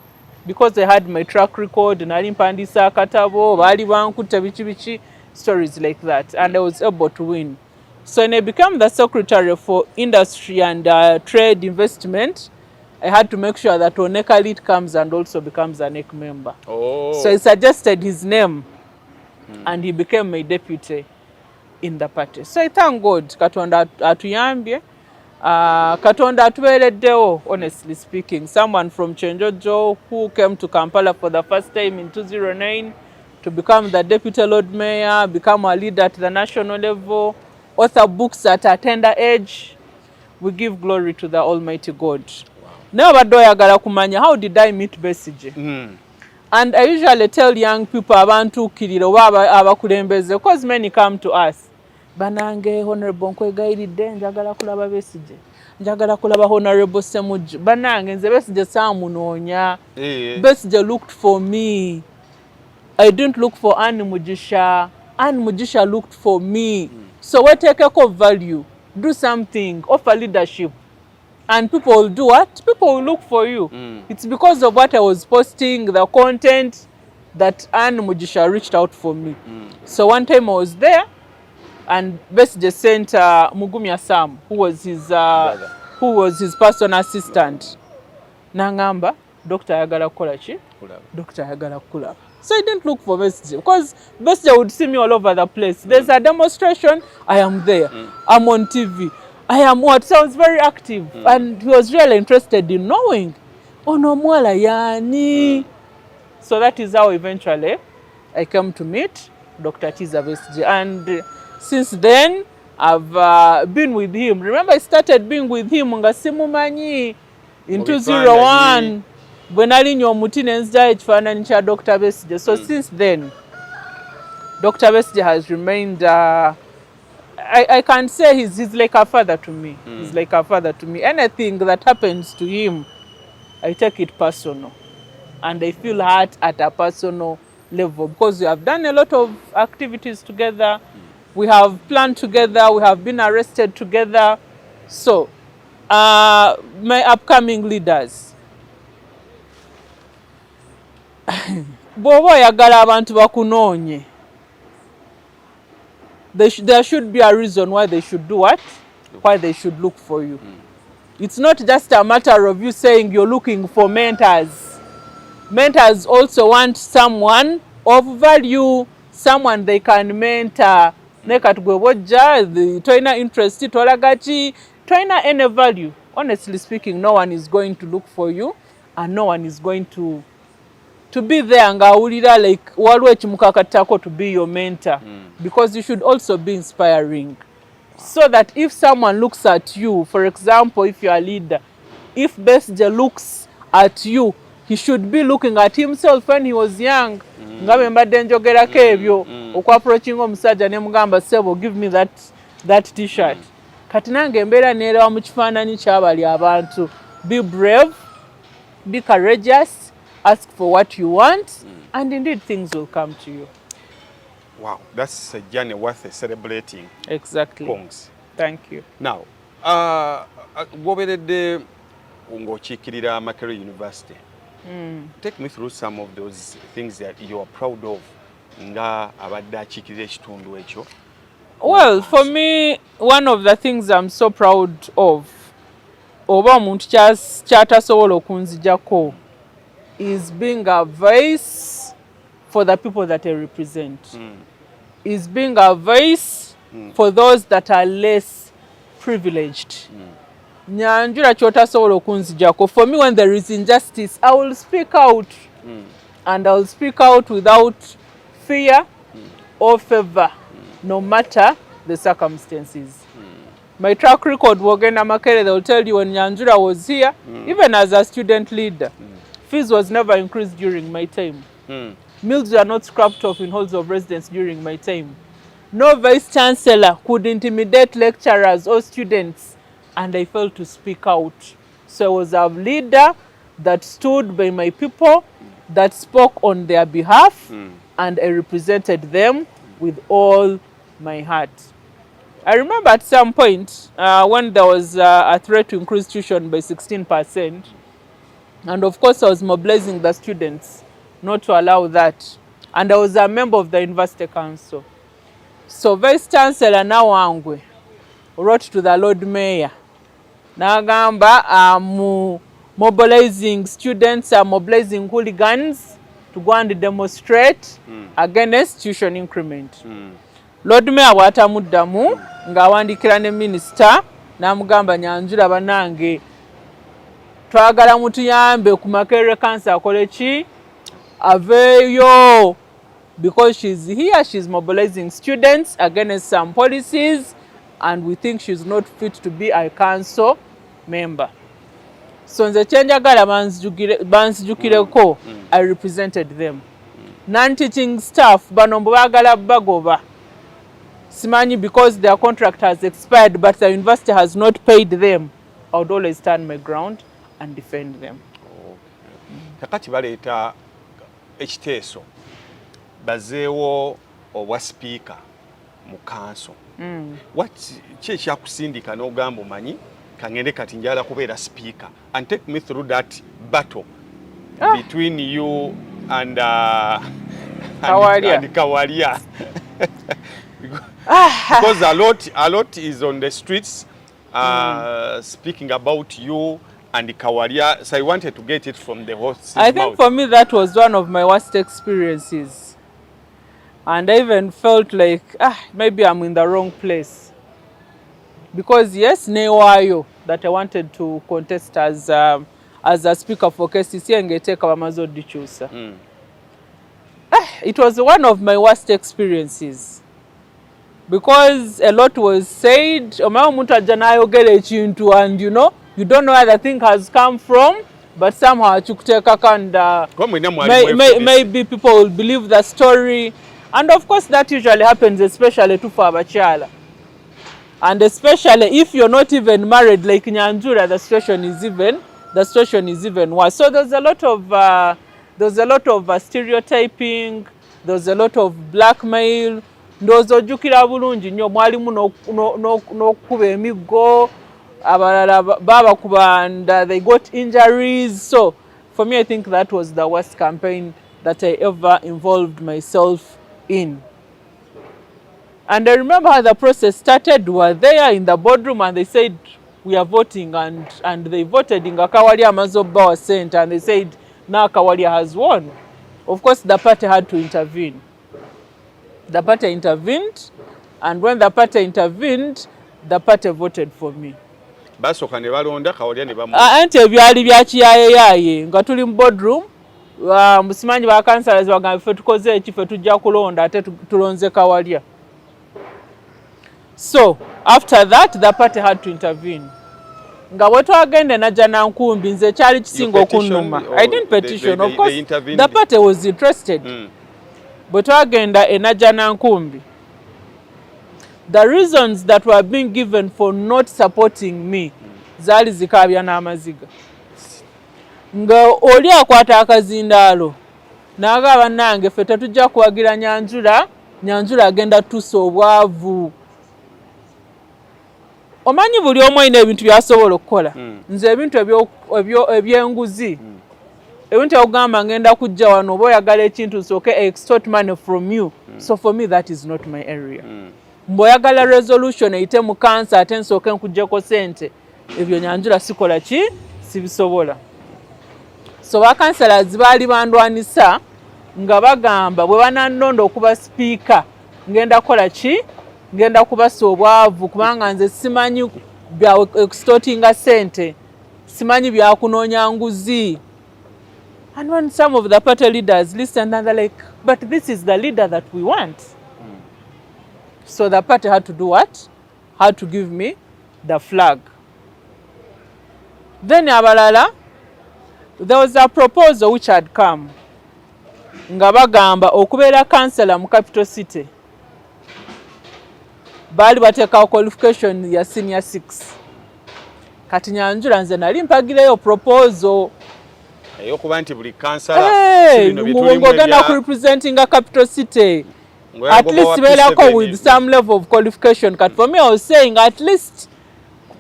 Because I had my track record, Nalimpandisa Katabo, Balibankuta Bichi, stories like that. And I was able to win. So when I became the Secretary for Industry and Trade Investment, I had to make sure that Oneka Lit comes and also becomes a NEC member. So I suggested his name and he became my deputy in the party. So I thank God, Katonda atuyambye. Katonda atuwereddeo, honestly speaking. Someone from Chenjojo who came to Kampala for the first time in 2009 to become the deputy Lord Mayor, become a leader at the national level, author books at a tender age. We give glory to the Almighty God. Now, how did I meet Besigye? And I usually tell young people abantu kiriro abakulembeze because many come to us. Banange honorable nkwegairidde njagala kulaba Besigye. Njagala kulaba honorable Semujju. Banange nze Besigye samunoonya. Besigye looked for me. I didn't look for Anne Mujisha. Anne Mujisha looked for me. So we take a value. Do something. Offer leadership. And people will do what? People will look for you. It's because of what I was posting, the content, that Anne Mujisha reached out for me. So one time I was there, and Besigye sent Mugumya Sam, who was his personal assistant. Nangamba, Dr. Ayagala Kolachi, Dr. Ayagala Kulaba. So I didn't look for Besigye because Besigye would see me all over the place. There's a demonstration, I am there. I'm on TV. I am what? So I was very active. And he was really interested in knowing. Ono mwala yani. So that is how eventually I came to meet Dr. Kiza Besigye. And since then, I've been with him. Remember, I started being with him in 2001. When I knew Mutinen's died for Dr. Besigye. So since then, Dr. Besigye has remained I can say he's like a father to me. He's like a father to me. Anything that happens to him, I take it personal. And I feel hurt at a personal level because we have done a lot of activities together. We have planned together. We have been arrested together. So, my upcoming leaders. Bw'oba oyagala abantu bakunoonye. There should be a reason why they should do what? Why they should look for you. It's not just a matter of you saying you're looking for mentors. Mentors also want someone of value, someone they can mentor. Toina interest, toina any value. Honestly speaking, no one is going to look for you and no one is going to be there like to be your mentor. Because you should also be inspiring. So that if someone looks at you, for example, if you are a leader, if Besigye looks at you, he should be looking at himself when he was young. Give me that t-shirt. Be brave, be courageous, ask for what you want, and indeed things will come to you. Wow, that's a journey worth celebrating. Exactly. Kongs. Thank you. Now, goberedde ng'okiikirira Makerere University. Take me through some of those things that you are proud of nga abadde akiikirira ekitundu ekyo. Well, for me, one of the things I'm so proud of, oba omuntu kyatasobola okunzijjako, is being a voice for the people that I represent. Is being a voice for those that are less privileged. Nyanjura kyotasobola okunzijjako. For me, when there is injustice, I will speak out. And I will speak out without fear or favor, no matter the circumstances. My track record, Wogenda Makerere, they will tell you when Nyanjura was here, even as a student leader, fees was never increased during my time. Meals were not scrapped off in halls of residence during my time. No vice chancellor could intimidate lecturers or students, and I failed to speak out. So I was a leader that stood by my people, that spoke on their behalf, and I represented them with all my heart. I remember at some point when there was a threat to increase tuition by 16%, and of course I was mobilizing the students not to allow that. And I was a member of the University Council. So Vice Chancellor Nawangwe wrote to the Lord Mayor. Nagamba mobilizing students, mobilizing hooligans to go and demonstrate against tuition increment. Lord Mayor watamuddamu ng'awandikira ne minister n'amugamba Nyanjura banange twagala mutuyambe ku Makerere Council akole ki aveyo, because she's here, she's mobilizing students against some policies, and we think she's not fit to be a council member. So nze kyenjagala banzijukireko, I represented them. Non-teaching staff bano mbu baagala bagoba. Simanyi because their contract has expired but the university has not paid them, I would always stand my ground and defend them. Kakati baleeta ekiteeso bazeewo obwa speaker mu council. Ki ekyakusindika n'ogamba omanyi kangende kati njala kubeera speaker, and take me through that battle between you and Kawalia. Because a lot is on the streets speaking about you and Kawalia, so I wanted to get it from the host's mouth. I think for me that was one of my worst experiences, and I even felt like maybe I'm in the wrong place, because yes, newayo that I wanted to contest as a speaker for KCC and get Kawamazo Dichusa. It was one of my worst experiences, because a lot was said, and you don't know where the thing has come from, but somehow maybe people will believe the story. And of course that usually happens, especially to Abachala. And especially if you're not even married like Nyanjura, the situation is even worse. So there's a lot of stereotyping, there's a lot of blackmail. Ndozo jukira bulungi nnyo mwalimu n'okuba emiggo abalala baba kuba, and they got injuries. So for me, I think that was the worst campaign that I ever involved myself in. And I remember how the process started. We were there in the boardroom and they said we are voting, and they voted in Kawalia Mazoba was sent, and they said now Kawalia has won. Of course the party had to intervene. The party intervened, and when the party intervened, the party voted for me. Basoka ne balonda Kawalia ne bamu. Ante byali bya kiyaye nga tuli mu boardroom, musimanyi ba councillors bagamba fe tukoze ekife tujja kulonda ate tulonze Kawalia. So after that the party had to intervene. Nga bwe twagenda najja na nkumbi nze kyali kisinga okunnuma. I didn't petition, of course the party was interested. But twagenda enajja na nkumbi, the reasons that were being given for not supporting me zaali zikaabya n'amaziga. Nga oli akwata akazindaalo n'agamba nange ffe tetujja kuwagira Nyanjura agenda tusa obwavu. Omanyi buli omu alina ebintu byasobola okukola. Nze ebintu ebyenguzi, ebintu okugamba ngenda kujja wano oba oyagala ekintu nsooke extort money from you. So for me that is not my area. Mboyagala resolution eyite mu council ate nsooke nkujjeko sente, ebyo Nyanjura sikola ki sibisobola. So ba councillors baali bandwanisa nga bagamba bwe banannonda okuba speaker ngenda kola ki, ngenda kubasa obwavu kubanga nze simanyi bya extorting sente, simanyi bya kunoonya nguzi. And when some of the party leaders listened and they're like, but this is the leader that we want. So the party had to do what? Had to give me the flag. Then abalala, there was a proposal which had come. Nga bagamba okubeera councillor mu capital city, baali bateekawo qualification ya senior 6. kati Nyanjura nze nali mpagireyo proposal eyokuba nti buli kansala bino bitulimu ng'ogenda ku representing a capital city at least beerako with some level of qualification. Kati for me I was saying at least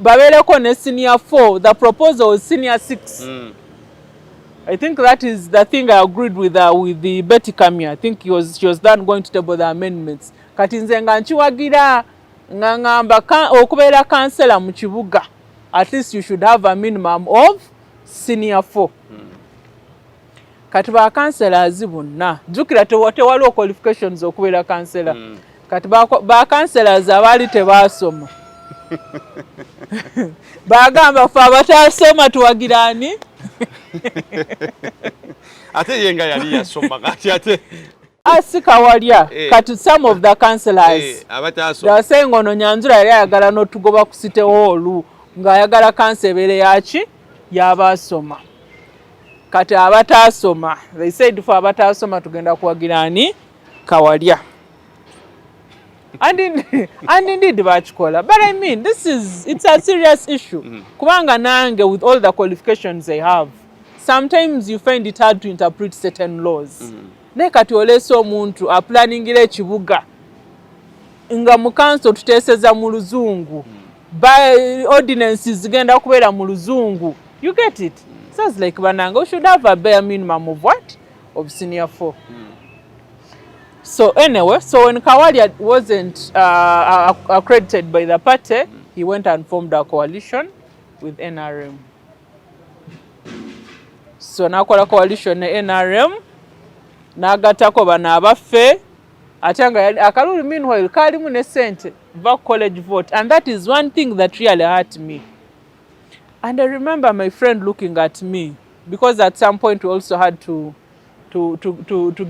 babeereko ne senior 4, the proposal was senior 6. I think that is the thing I agreed with the Betty Kamia. I think she was then going to table the amendments. Kati nze nga nkiwagira nga ngamba okubeera kansela mu kibuga at least you should have a minimum of senior 4. Kati ba councillors bonna jukira tewaliwo qualifications okubeera councillor. Kati ba councillors abaali tebasoma bagamba fe abatasoma tuwagirani ate yenga yali yasoma kati ate asikawalya kati some of the councillors abatasoma yasenga ono Nyanjura yali ayagala n'otugoba ku City Hall ng'ayagala kansa ebeere yaki y'abasoma. Kati abatasoma they said for abatasoma tugenda kuwagirani Kawalya. And indeed bachikola. But I mean it's a serious issue. Kubanga nange with all the qualifications they have, sometimes you find it hard to interpret certain laws. Ne kati olese omuntu aplanningira ekibuga nga mu council tuteeseza mu luzungu by ordinances zigenda kubeera mu luzungu. You get it? So it's like bananga we should have a bare minimum of what? Of senior 4. So anyway, so when Kawalya wasn't accredited by the party, he went and formed a coalition with NRM. So nakola coalition ne NRM nagatako bana abaffe atanga akalulu meanwhile kalimu ne sente va college vote, and that is one thing that really hurt me. And I remember my friend looking at me because at some point we also had to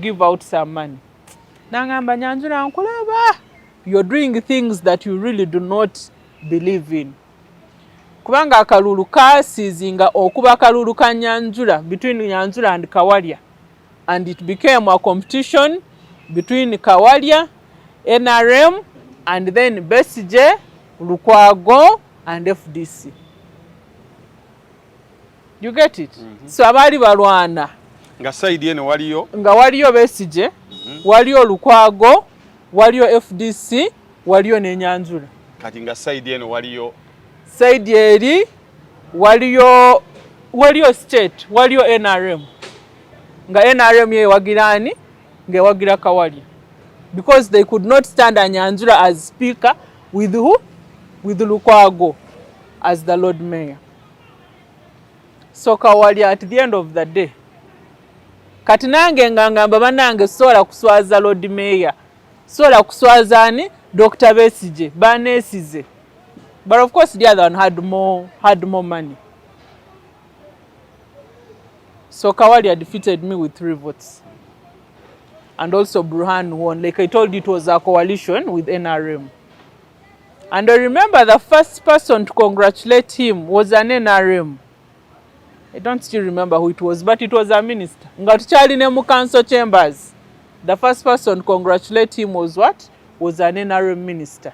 give out some money. Nangamba Nyanjura nkulaba, you're doing things that you really do not believe in. Kubanga akalulu kasizinga okuba akalulu ka Nyanjura between Nyanjura and Kawalya, and it became a competition between Kawalya, NRM, and then Besije, Lukwago, and FDC. You get it? So abali balwana nga side eno waliyo Besije, waliyo Lukwago, waliyo FDC, waliyo ne Nyanjura. Kati nga side eno waliyo side eri waliyo state, waliyo NRM. Nga NRM ye wagirani nge wagira Kawalya, because they could not stand a Nyanjura as speaker with who? With Lukwago as the Lord Mayor. So Kawalya at the end of the day kati nange ngangamba banange sola kuswaza Lord Mayor, sola kuswaza ani Dr. Besije banesize, but of course the other one had more money. So Kawalya defeated me with 3 votes, and also Burhan won. Like I told you, it was a coalition with NRM. And I remember the first person to congratulate him was an NRM. I don't still remember who it was, but it was a minister. Nga tuchali ne mu council chambers. The first person to congratulate him was what? Was an NRM minister.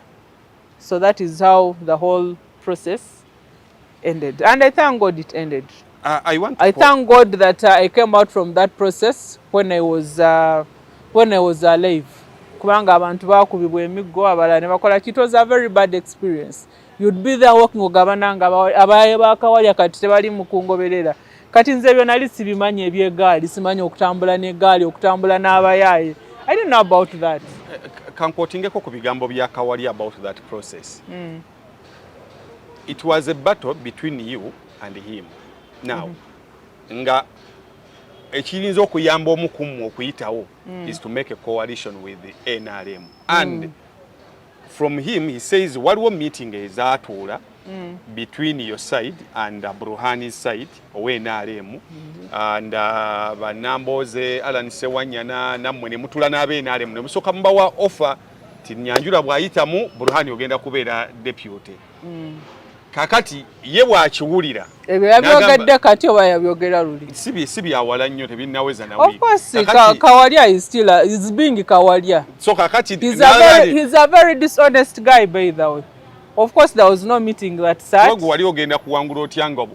So that is how the whole process ended. And I thank God it ended. I thank God that I came out from that process when I was alive. Kubanga abantu bakubibwa emiggo abalala ne bakola. It was a very bad experience. You'd be there walking ogabananga abaye bakawalya kati tebali mukungoberera. Kati nze byo nali sibimanyi ebyegaali, simanyi okutambula n'egaali, okutambula n'abayaye. I didn't know about that. Kankotingeko ku bigambo bya Kawalya about that process. It was a battle between you and him. Now, nga ekirinza okuyamba omukumu okuyitawo is to make a coalition with the NRM. And from him, he says, waliwo meeting ezatuula between your side and Burhani's side, owe NRM, and banamboze Alan Sewanyana nammwe ne mutula n'abe NRM ne musooka mubawa offer ti Nyanjura bw'ayitamu Burhani ogenda kubeera deputy. Kakati ye bwakiwulira ebyo yabyogadde kati oba yabyogera luli si byawala nnyo tebinnaweza nawe. Of course Kawalya is being Kawalya. So kakati he's a very dishonest guy, by the way. Of course, there was no meeting that sat. Wali ogenda kuwangula otyanga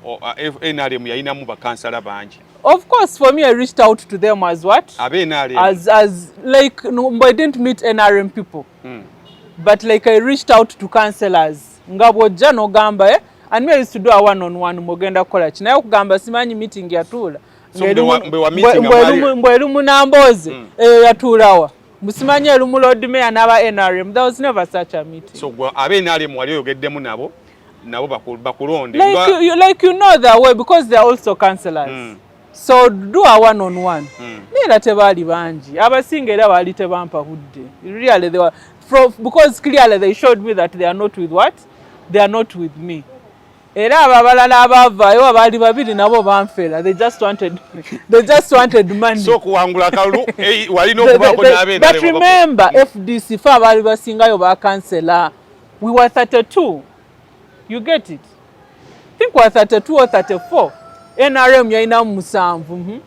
NRM yayinamu bakansala bangi. Of course, for me, I reached out to them as what? NRM. As like, no, I didn't meet NRM people. But like I reached out to councillors. Ngabojja no gamba and me used to do a one-on-one mogenda kola chi. Nayo kugamba simanyi meeting yatula. So mbewa meeting amali. Mbwelumu namboze yatulawa. Musimanyi elumu Lord Mayor n'aba NRM. There was never such a meeting. So NRM wali oyogeddemu nabo bakulonde. Like you know that way because they are also councillors. So do a one-on-one. Nera tebali banji. Abasinga era bali tebampahudde. Really they were because clearly they showed me that they are not with what? They are not with me. Era ababalala abavaayo abali babiri nabo banfera. They just wanted money. So kuwangula kalulu wali n'okubako n'abe. But remember FDC fa abali basingayo ba councillor. We were 32. You get it? I think we were 32 or 34. NRM yaina musanvu.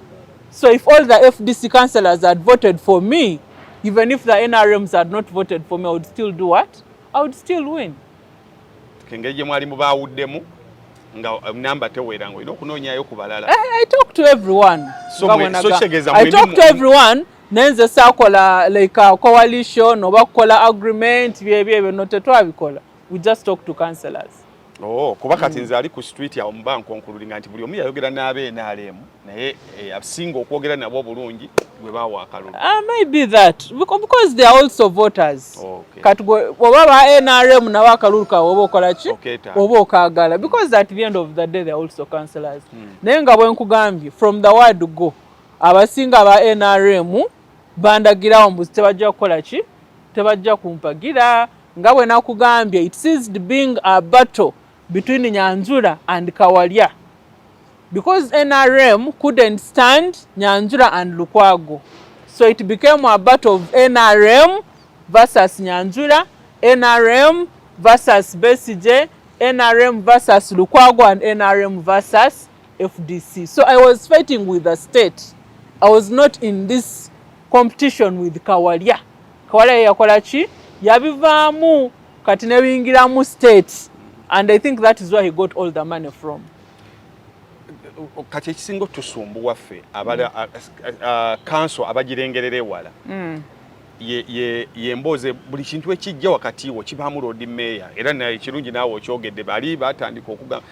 So if all the FDC councillors had voted for me, even if the NRMs had not voted for me, I would still do what? I would still win. Kengeje mwali mubawuddemu nga namba tewera ngo inokunoonyayo kubalala. I talk to everyone. I talk to everyone. Nenze sakola like a coalition oba kukola agreement byebyo no tetwabikola. We just talk to councillors. Oh, kuba kati nze ali ku street ya ombanko nkululinga nti buli omu yayogera n'abe NRM naye asinga okwogera nabo bulungi gwe bawa akalulu. Maybe that because they are also voters. Okay. Kati oba ba NRM nabo akalulu ka oba okola ki oba okagala because at the end of the day they are also councillors. Naye nga bwe nkugambye from the word go abasinga ba NRM bandagirawo mbuzi tebajja kukola ki tebajja kumpagira nga bwe nakugambye it ceased being a battle between Nyanjura and Kawalia because NRM couldn't stand Nyanjura and Lukwago. So it became a battle of NRM versus Nyanjura, NRM versus BCJ, NRM versus Lukwago, and NRM versus FDC. So I was fighting with the state. I was not in this competition with Kawalia. Kawalia yakola chi yabivamu kati ne bingiramu state. And I think that is where he got all the money from. Kati ekisinga tusumbu waffe abali council abagirengerere wala ye mboze buli kintu ekijja wakati wo kibaamu Lord Mayor era naye kirungi naawe okyogedde bali batandika okugamba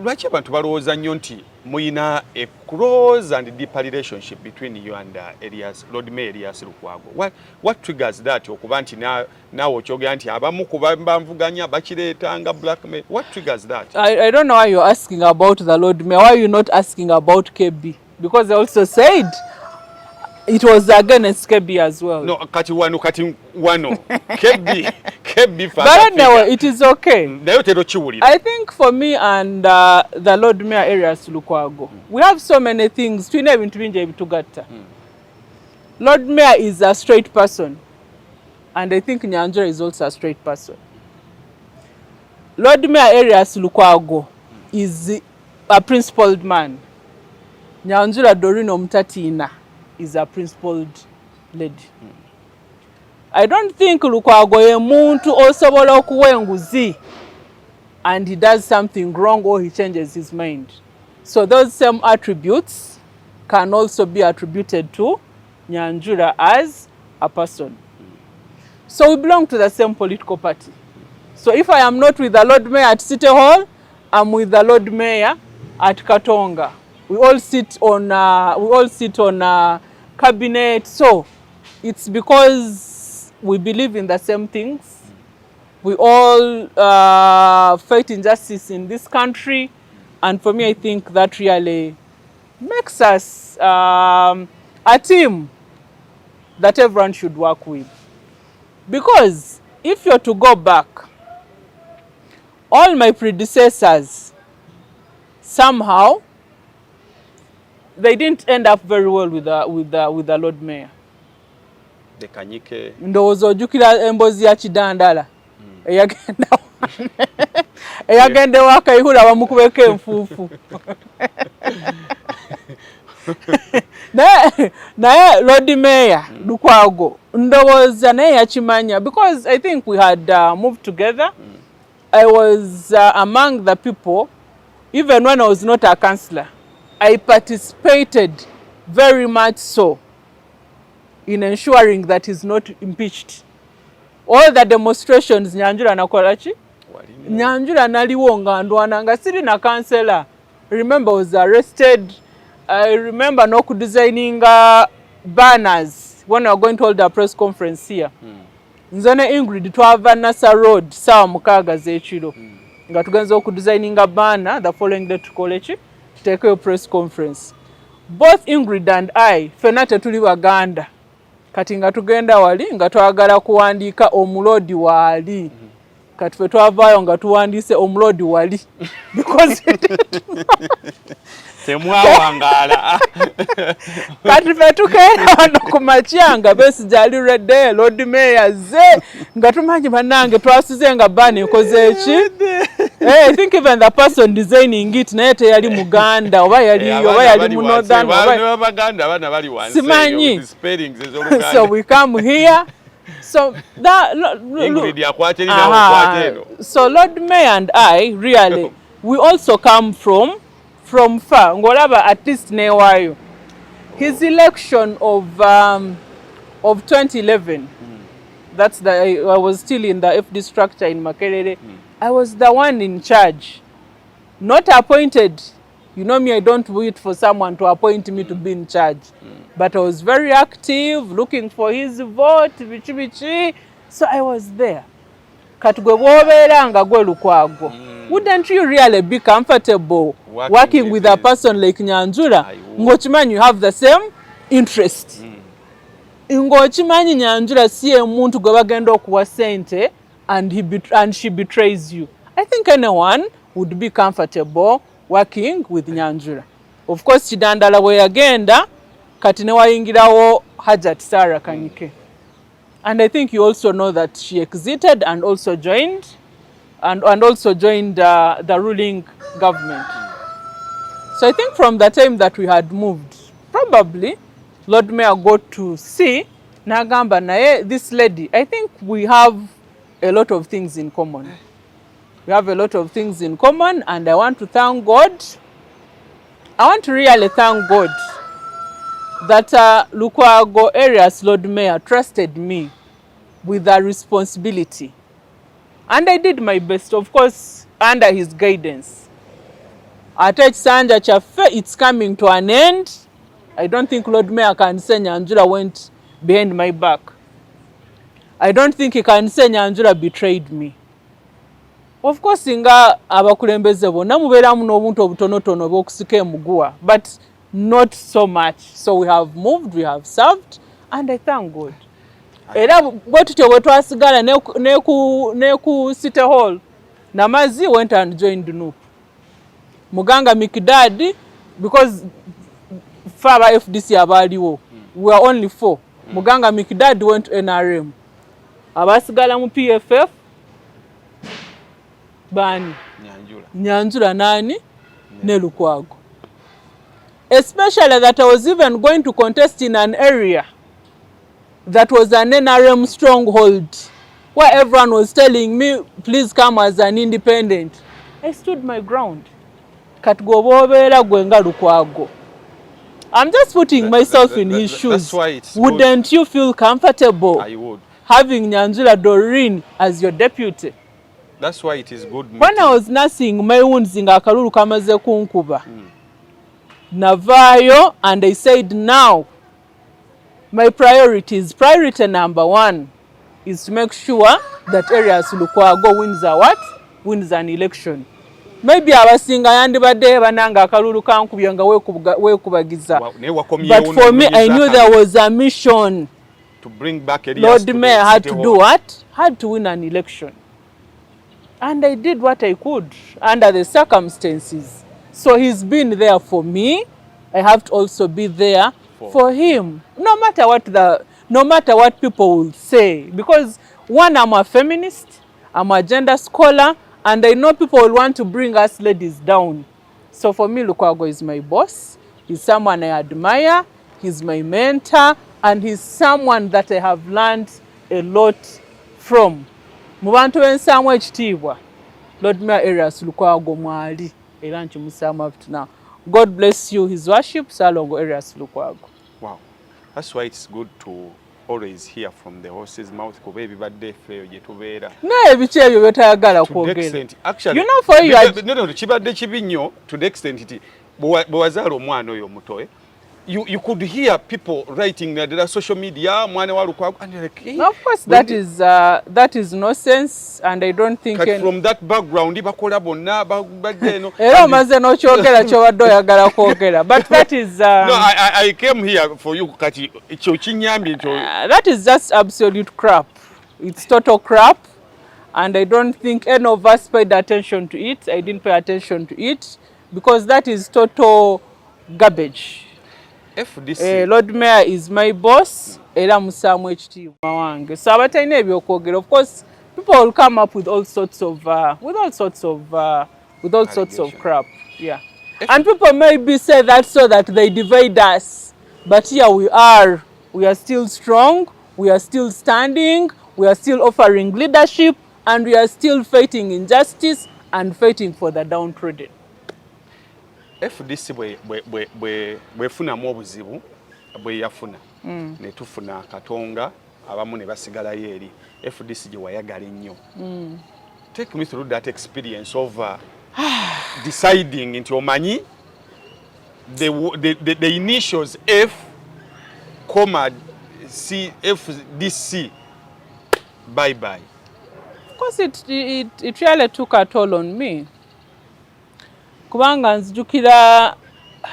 lwaki abantu balowooza nnyo nti muyina a close and deep relationship between you and Erias, Lord Mayor Erias Lukwago. What triggers that okuba nti naawe okyogera nti abamu kubambavuganya bakireetanga blackmail? What triggers that? I don't know why you're asking about the Lord Mayor. Why are you not asking about KB? Because they also said it was against KB as well. No, kati wano KB But anyway, it is okay. I think for me and the Lord Mayor Erias Lukwago, we have so many things. Lord Mayor is a straight person. And I think Nyanjura is also a straight person. Lord Mayor Erias Lukwago is a principled man. Nyanjura Doreen Nyanjala is a principled lady. I don't think Lukwago ye muntu osobola okuwa enguzi and he does something wrong or he changes his mind. So those same attributes can also be attributed to Nyanjura as a person. So we belong to the same political party. So if I am not with the Lord Mayor at City Hall, I'm with the Lord Mayor at Katonga. We all sit on cabinet. So it's because we believe in the same things. We all fight injustice in this country. And for me, I think that really makes us a team that everyone should work with. Because if you're to go back, all my predecessors, somehow, they didn't end up very well with the Lord Mayor. The Kanyike. Ndozo ojukira embozi ya Kidandala. Eyagende wakaihura bamukubeka enfufu. naye Lord Mayor Lukwago ndowooza naye yakimanya, because I think we had moved together. I was among the people, even when I was not a councillor. I participated very much so in ensuring that he's not impeached. All the demonstrations Nyanjura nakola chi? Nyanjura naliwo nga ndwana nga siri na councillor. Remember I was arrested. I remember no designing banners when we were going to hold a press conference here. Nzone Ingrid twava Nasa Road sawa mukaga z'ekiro. Nga tugenza okudesigning banner the following day to college to take a press conference. Both Ingrid and I fena tetuli Baganda. Kati nga tugenda wali nga twagala kuwandiika omulodi wali. Kati fe twavaayo nga tuwandiise omulodi wali. Because temwawangala. Kati fe tukeera wano ku makyanga Besigye ali redde Lord Mayor ze nga tumanyi bannange twasize nga bani ekoze eki. I think even the person designing it naye teyali Muganda oba yali mu Northern oba Baganda abana bali wansi simanyi. Spellings ez'Oluganda. So we come here. So that so Lord Mayor and I really we also come from far. Ngolaba at least newayo. His election of 2011. That's I was still in the FD structure in Makerere. I was the one in charge. Not appointed. You know me, I don't wait for someone to appoint me to be in charge. But I was very active, looking for his vote, bichi. So I was there. Katugwe woberanga gwe Lukwago. Wouldn't you really be comfortable working with a person like Nyanjura? Ngochimanyi you have the same interest. Ngochimanyi Nyanjura siye muntu gwe bagenda okuwa sente and she betrays you. I think anyone would be comfortable working with Nyanjura. Of course, Chidandala we agenda kati ne wayingirawo Hajat Sarah Kanyike. And I think you also know that she exited and also joined the ruling government. So I think from the time that we had moved, probably Lord Mayor got to see Nagamba naye this lady. I think we have a lot of things in common. We have a lot of things in common, and I want to thank God. I want to really thank God that Lukwago Erias Lord Mayor trusted me with a responsibility. And I did my best, of course, under his guidance. Atech Sanja Chafe, it's coming to an end. I don't think Lord Mayor can say Nyanjura went behind my back. I don't think he can say Nyanjura betrayed me. Of course, inga abakulembeze bonna mubeeramu n'obuntu obutonotono bw'okusika emuguwa, but not so much. So we have moved, we have served, and I thank God. Era bwe tutyo bwe twasigala ne ku City Hall, Namazi went and joined NUP. Muganga Mikidadi, because Faba FDC abaliwo, we are only 4. Muganga Mikidadi went to NRM. Abasigala mu PFF, Bani Nyanjura nani ne Lukwago. Especially that I was even going to contest in an area that was an NRM stronghold, where everyone was telling me, please come as an independent. I stood my ground. Katgobobera gwenga Lukwago. I'm just putting myself in his shoes. Wouldn't you feel comfortable? I would. Having Nyanjura Doreen as your deputy? That's why it is good meeting. When I was nursing my wounds in akalulu kamaze kunkuba, navayo, and I said now, my priority number 1 is to make sure that Erias Lukwago wins an election. Maybe abasinga yandibadde bananga akalulu kankubye nga wekubagiza. But for me, I knew there was a mission to bring back Erias. Lord Mayor had to do what? Had to win an election. And I did what I could under the circumstances. So he's been there for me. I have to also be there for him. No matter what people will say. Because one, I'm a feminist, I'm a gender scholar, and I know people will want to bring us ladies down. So for me, Lukwago is my boss. He's someone I admire, he's my mentor, and he's someone that I have learned a lot from. Mu bantu b'ensaamu ekitiibwa, Lord Mayor Erias Lukwago mwali era nkimusaamu up to now. God bless you, his worship, Salongo Erias Lukwago. Wow, that's why it's good to always hear from the horse's mouth kuba ebibadde effeeyo gye tubeera. Naye biki ebyo by'otayagala kwogera? Actually, you know for you, no, kibadde kibi nnyo to the extent nti bwe wazaala omwana oyo omuto, you could hear people writing na social media, mwana wa Lukwago, and you're like, hey, of course that is nonsense, and I don't think from that background bakola bonna badde no era omaze n'okyogera ky'obadde oyagala kwogera, but that is no, I came here for you kati ekyo kinyambye ekyo that is just absolute crap. It's total crap, and I don't think any of us paid attention to it. I didn't pay attention to it because that is total garbage. FDC. Lord Mayor is my boss era musaamu ekitiibwa wange, so abatalina ebyokwogera, of course people will come up with all sorts of crap, yeah. And people maybe say that so that they divide us, but here we are still strong, we are still standing, we are still offering leadership, and we are still fighting injustice and fighting for the downtrodden. FDC bwefunamu obuzibu bwe yafuna ne tufuna Katonga abamu ne basigalayo eri, FDC gye wayagala ennyo. Take me through that experience of deciding nti omanyi the initials F, C, FDC, bye bye. Of course it really took a toll on me. Kubanga nzijukira,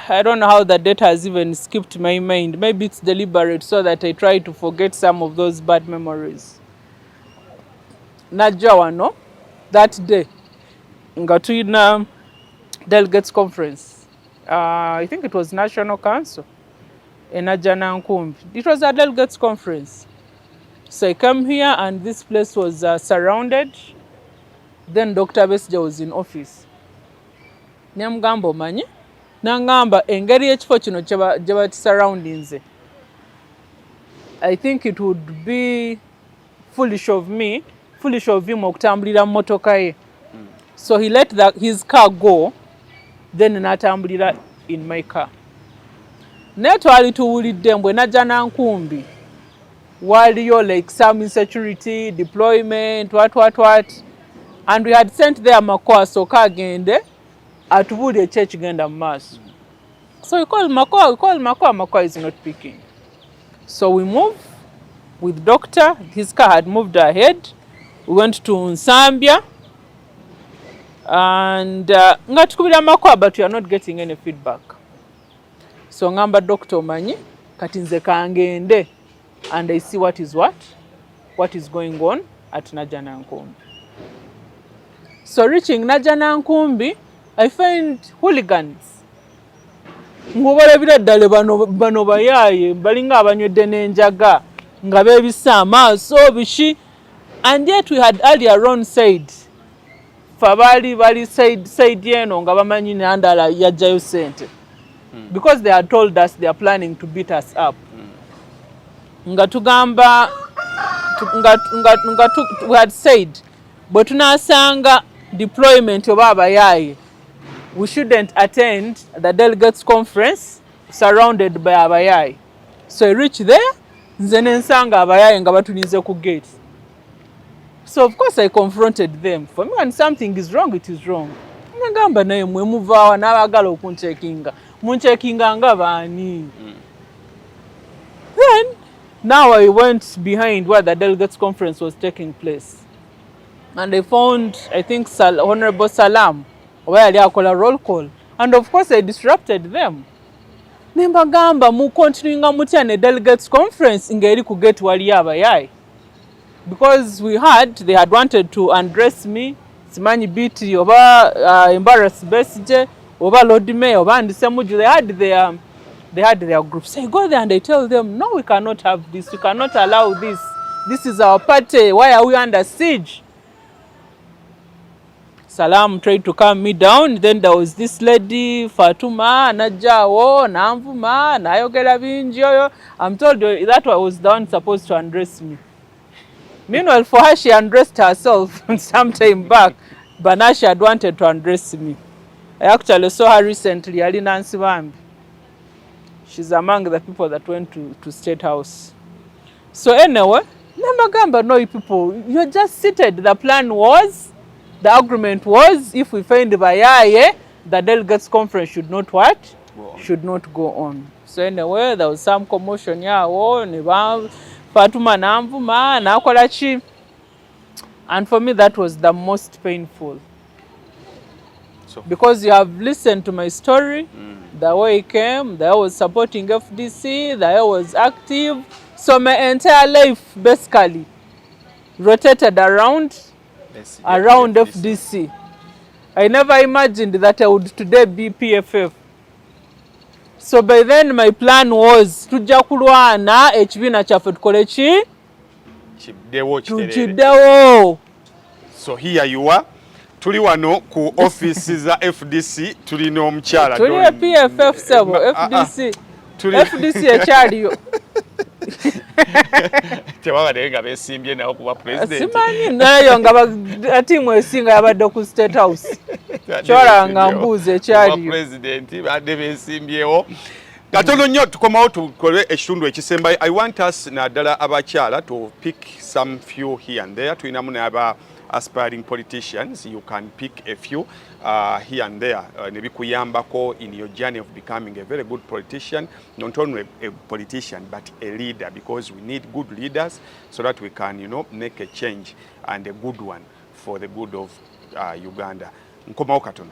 I don't know how the date has even skipped my mind. Maybe it's deliberate so that I try to forget some of those bad memories. Najja wano, that day, nga tuyina delegates conference. I think it was National Council. Enajja Nankumbi. It was a delegates conference. So I came here and this place was surrounded. Then Dr. Besja was in office. Nyamugamba omanyi, nangamba engeri ekifo kino gye surroundings. I think it would be foolish of him okutambulira mu motoka ye. So he let his car go, then n'atambulira in my car. Naye twali tuwulidde mbwe najja Nankumbi waliyo like some insecurity, deployment, what, and we had sent there Makoa asooka agende atubuulire ki ekigenda mu maaso. So we call Makoa is not picking. So we moved with doctor, his car had moved ahead, we went to Nsambya, and nga tukubira Makoa, but we are not getting any feedback. So ngamba doctor omanyi, kati nze kangende, and I see what is going on at Najja Nankumbi. So reaching Najja Nankumbi, I find hooligans. Ngobalabira ddala bano bayaaye balinga abanywedde n'enjaga nga beebisa amaaso biki, and yet we had earlier on said fe bali side eno nga bamanyi Nandala yajjayo sente because they had told us they are planning to beat us up. Nga tugamba we had said bwe tunaasanga deployment oba abayaaye, we shouldn't attend the delegates conference surrounded by abayaaye. So I reached there, nze nensanga abayaaye nga batulinze ku gate. So of course I confronted them. For me, when something is wrong, it is wrong. Ngamba naye mwe muvaawa n'abagala okunchekinga. Munchekinga nga baani. Then now I went behind where the delegates conference was taking place. And I found, I think, Honorable Salam, where yali akola roll call. And of course I disrupted them. Nembagamba mu continuinga mutya ne delegates conference nga eri ku gate wali abayaaye. Because they had wanted to undress me, simanyi biti oba embarrass Besije, oba Lord Mayor, oba Ndisemuju. They had their groups. I go there and I tell them, no, we cannot have this. We cannot allow this. This is our party. Why are we under siege? Salam tried to calm me down. Then there was this lady, Fatuma, Najawo, Namvuma, Nayogera Binjoyo. I'm told that was the one supposed to undress me. Meanwhile, for her, she undressed herself some time back, but now she had wanted to undress me. I actually saw her recently, Ali Nancy Wambi. She's among the people that went to State House. So anyway, Namagamba, no people, you're just seated. The plan was, the agreement was, if we find the Bayaye, the delegates conference should not what? Should not go on. So anyway, there was some commotion. Fatuma Namvuma, Nakolachi. And for me, that was the most painful. So, because you have listened to my story, the way it came, that I was supporting FDC, that I was active. So my entire life basically rotated around FDC. I never imagined that I would today be PFF. So by then my plan was tujja kulwana ekibina kyaffe tukole ki tukidewo. So here you are. Tuli wano ku office za FDC, tulina omukyala tuli PFF sebo FDC FDC ekyaliyo tewabadde nga beesimbye nawo kuba president. Simanyi nayo nga tiimu esinga yabadde ku State House kyolanga mbuuzi ekyaliyo president badde beesimbyewo. Katono nnyo tukomawo tukole ekitundu ekisembayo. I want us naddala abakyala to pick some few here and there. Tulinamu n'aba aspiring politicians. You can pick a few here and there. Nebikuyambako in your journey of becoming a very good politician, not only a politician but a leader, because we need good leaders so that we can, you know, make a change, and a good one for the good of Uganda. Nkomawo katono.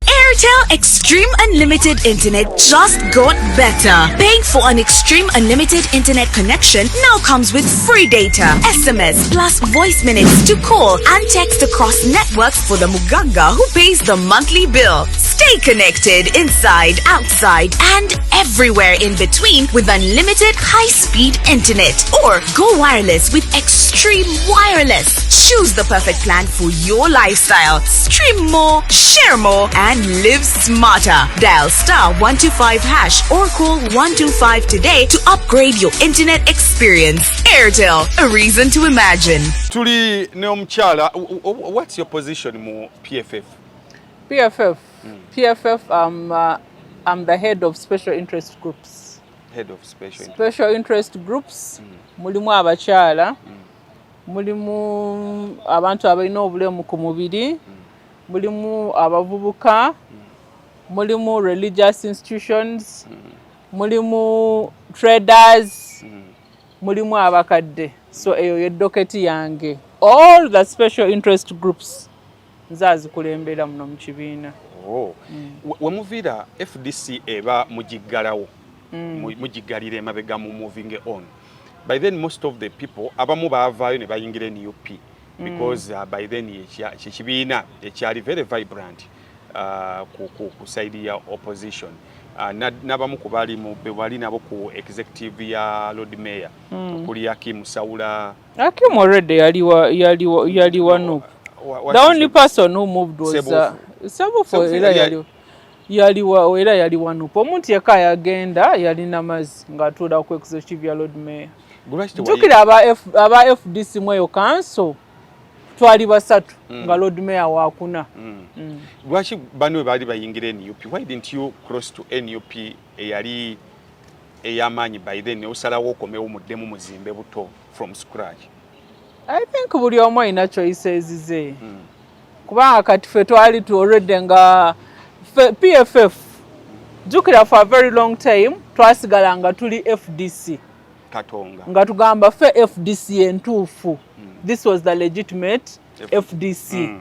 Airtel Extreme Unlimited Internet just got better. Paying for an Extreme Unlimited Internet connection now comes with free data, SMS plus voice minutes to call and text across networks for the Muganga who pays the monthly bill. Stay connected inside, outside, and everywhere in between with unlimited high-speed internet. Or go wireless with Extreme Wireless. Choose the perfect plan for your lifestyle. Stream more, share more, and live smarter. Dial *125# or call 125 today to upgrade your internet experience. Airtel, a reason to imagine. Tuli ne omukyala, what's your position mu PFF? PFF, I'm the head of special interest groups. Head of special interest groups. Mulimu abakyala. Mulimu abantu abalina obulemu ku mubiri. Mulimu abavubuka. Mulimu religious institutions. Mulimu traders. Mulimu abakadde. So eyo yeddoketi yange. All the special interest groups nzazikulembera muno mu kibiina. Wemuviira FDC eba mugiggalawo, mugigalira emabega mu moving on. By then most of the people abamu baavaayo ne bayingira NUP because by then ekibiina ekyali very vibrant ku side ya opposition. N'abamu ku bali nabo ku executive ya Lord Mayor okuli Hakim Saula. Hakim already yali wano. The only person who moved was Sebufu yali wanupo. Omuntu yekka yagenda yalina mazzi ng'atuula ku executive ya Lord Mayor. Jjukira aba FDC mweyo council twali basatu nga Lord Mayor waakuna. Lwaki bano baali bayingira NUP? Why didn't you cross to NUP eyali ey'amaanyi by then osalawo okomewo muddemu muzimbe buto from scratch? I think buli omu alina choices ze. Kubanga kati ffe twali already nga PFF. Jjukira for a very long time twasigala nga tuli FDC. Katonga. Nga tugamba ffe FDC entuufu. This was the legitimate FDC.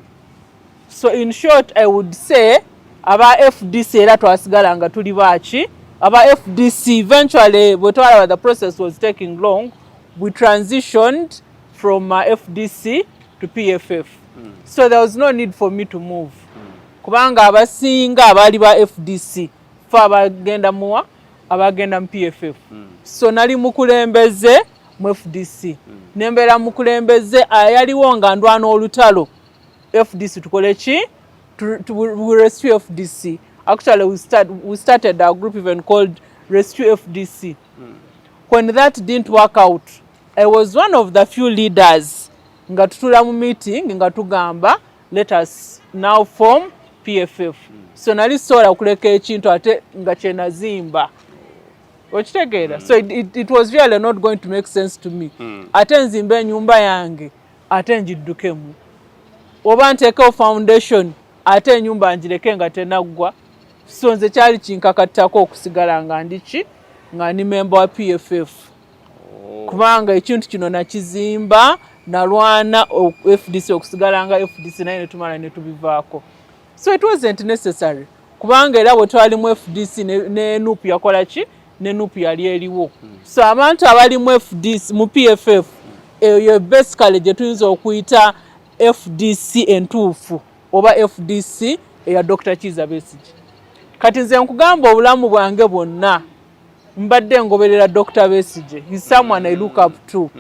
So in short I would say aba FDC era twasigala nga tuli baaki. Aba FDC eventually bwetwalaba the process was taking long, we transitioned from FDC to PFF. So there was no need for me to move. Kubanga abasinga abali ba FDC fa abagenda muwa abagenda mu PFF. So nali mukulembeze mu FDC. Nembera mukulembeze ayaliwo nga ndwana olutalo FDC tukole ki to rescue FDC. Actually, we started a group even called Rescue FDC. When that didn't work out, I was one of the few leaders nga tutula mu meeting nga tugamba let us now form PFF. So nali sola kuleka ekintu ate nga kyenazimba. Okitegeera? So it was really not going to make sense to me. Ate nzimbe ennyumba yange ate njiddukemu. Oba nteekeo foundation ate ennyumba njireke nga tenaggwa. So nze kyali kinkakattako okusigala nga ndiki nga ni member wa PFF. Kubanga ekintu kino nakizimba nalwana FDC okusigala nga FDC naye netumala netubivaako. So it wasn't necessary. Kubanga era bwe twalimu FDC ne NUP yakola ki? Ne NUP yali eriwo. So abantu abalimu FDC mu PFF eyo basically gye tuyinza okuyita FDC entuufu oba FDC eya Dr. Kiza Besigye. Kati nze nkugamba obulamu bwange bwonna mbadde ngoberera Dr. Besigye. He's someone I look up to.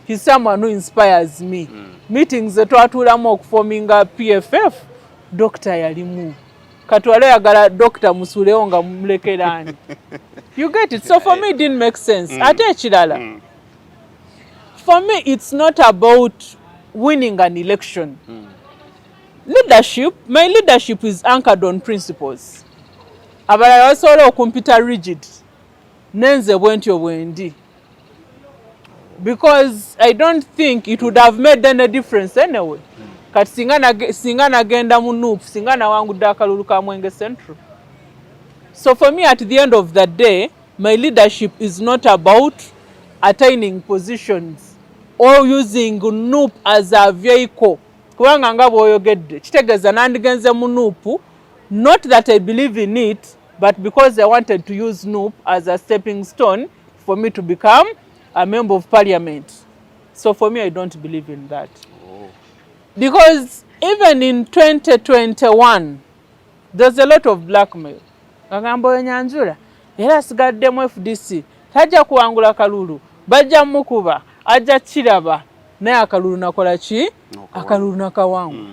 He's someone who inspires me. Meetings twatuulamu okuforminga PFF, Dr. yalimu. Kati wale yagala Dr. musulewo nga mumulekerani. You get it? So for me it didn't make sense. Ate ekirala. For me it's not about winning an election. Leadership, my leadership is anchored on principles. Abalala basobola okumpita rigid. Nenze bwentyo bwendi. Because I don't think it would have made any difference anyway. Kati singa nagenda mu NUP, singa nawangudde akalulu ka Mwenge Central. So for me at the end of the day, my leadership is not about attaining positions or using NUP as a vehicle. Kubanga nga bw'oyogedde, kitegeeza nandigenze mu NUP, not that I believe in it, but because I wanted to use NUP as a stepping stone for me to become a member of parliament. So for me, I don't believe in that. Because even in 2021, there's a lot of blackmail. Agamba Nyanjura, era asigaddemu FDC, tajja kuwangula kalulu, bajja mukuba, ajja kiraba, naye akalulu nakola ki? Akalulu nakawangu.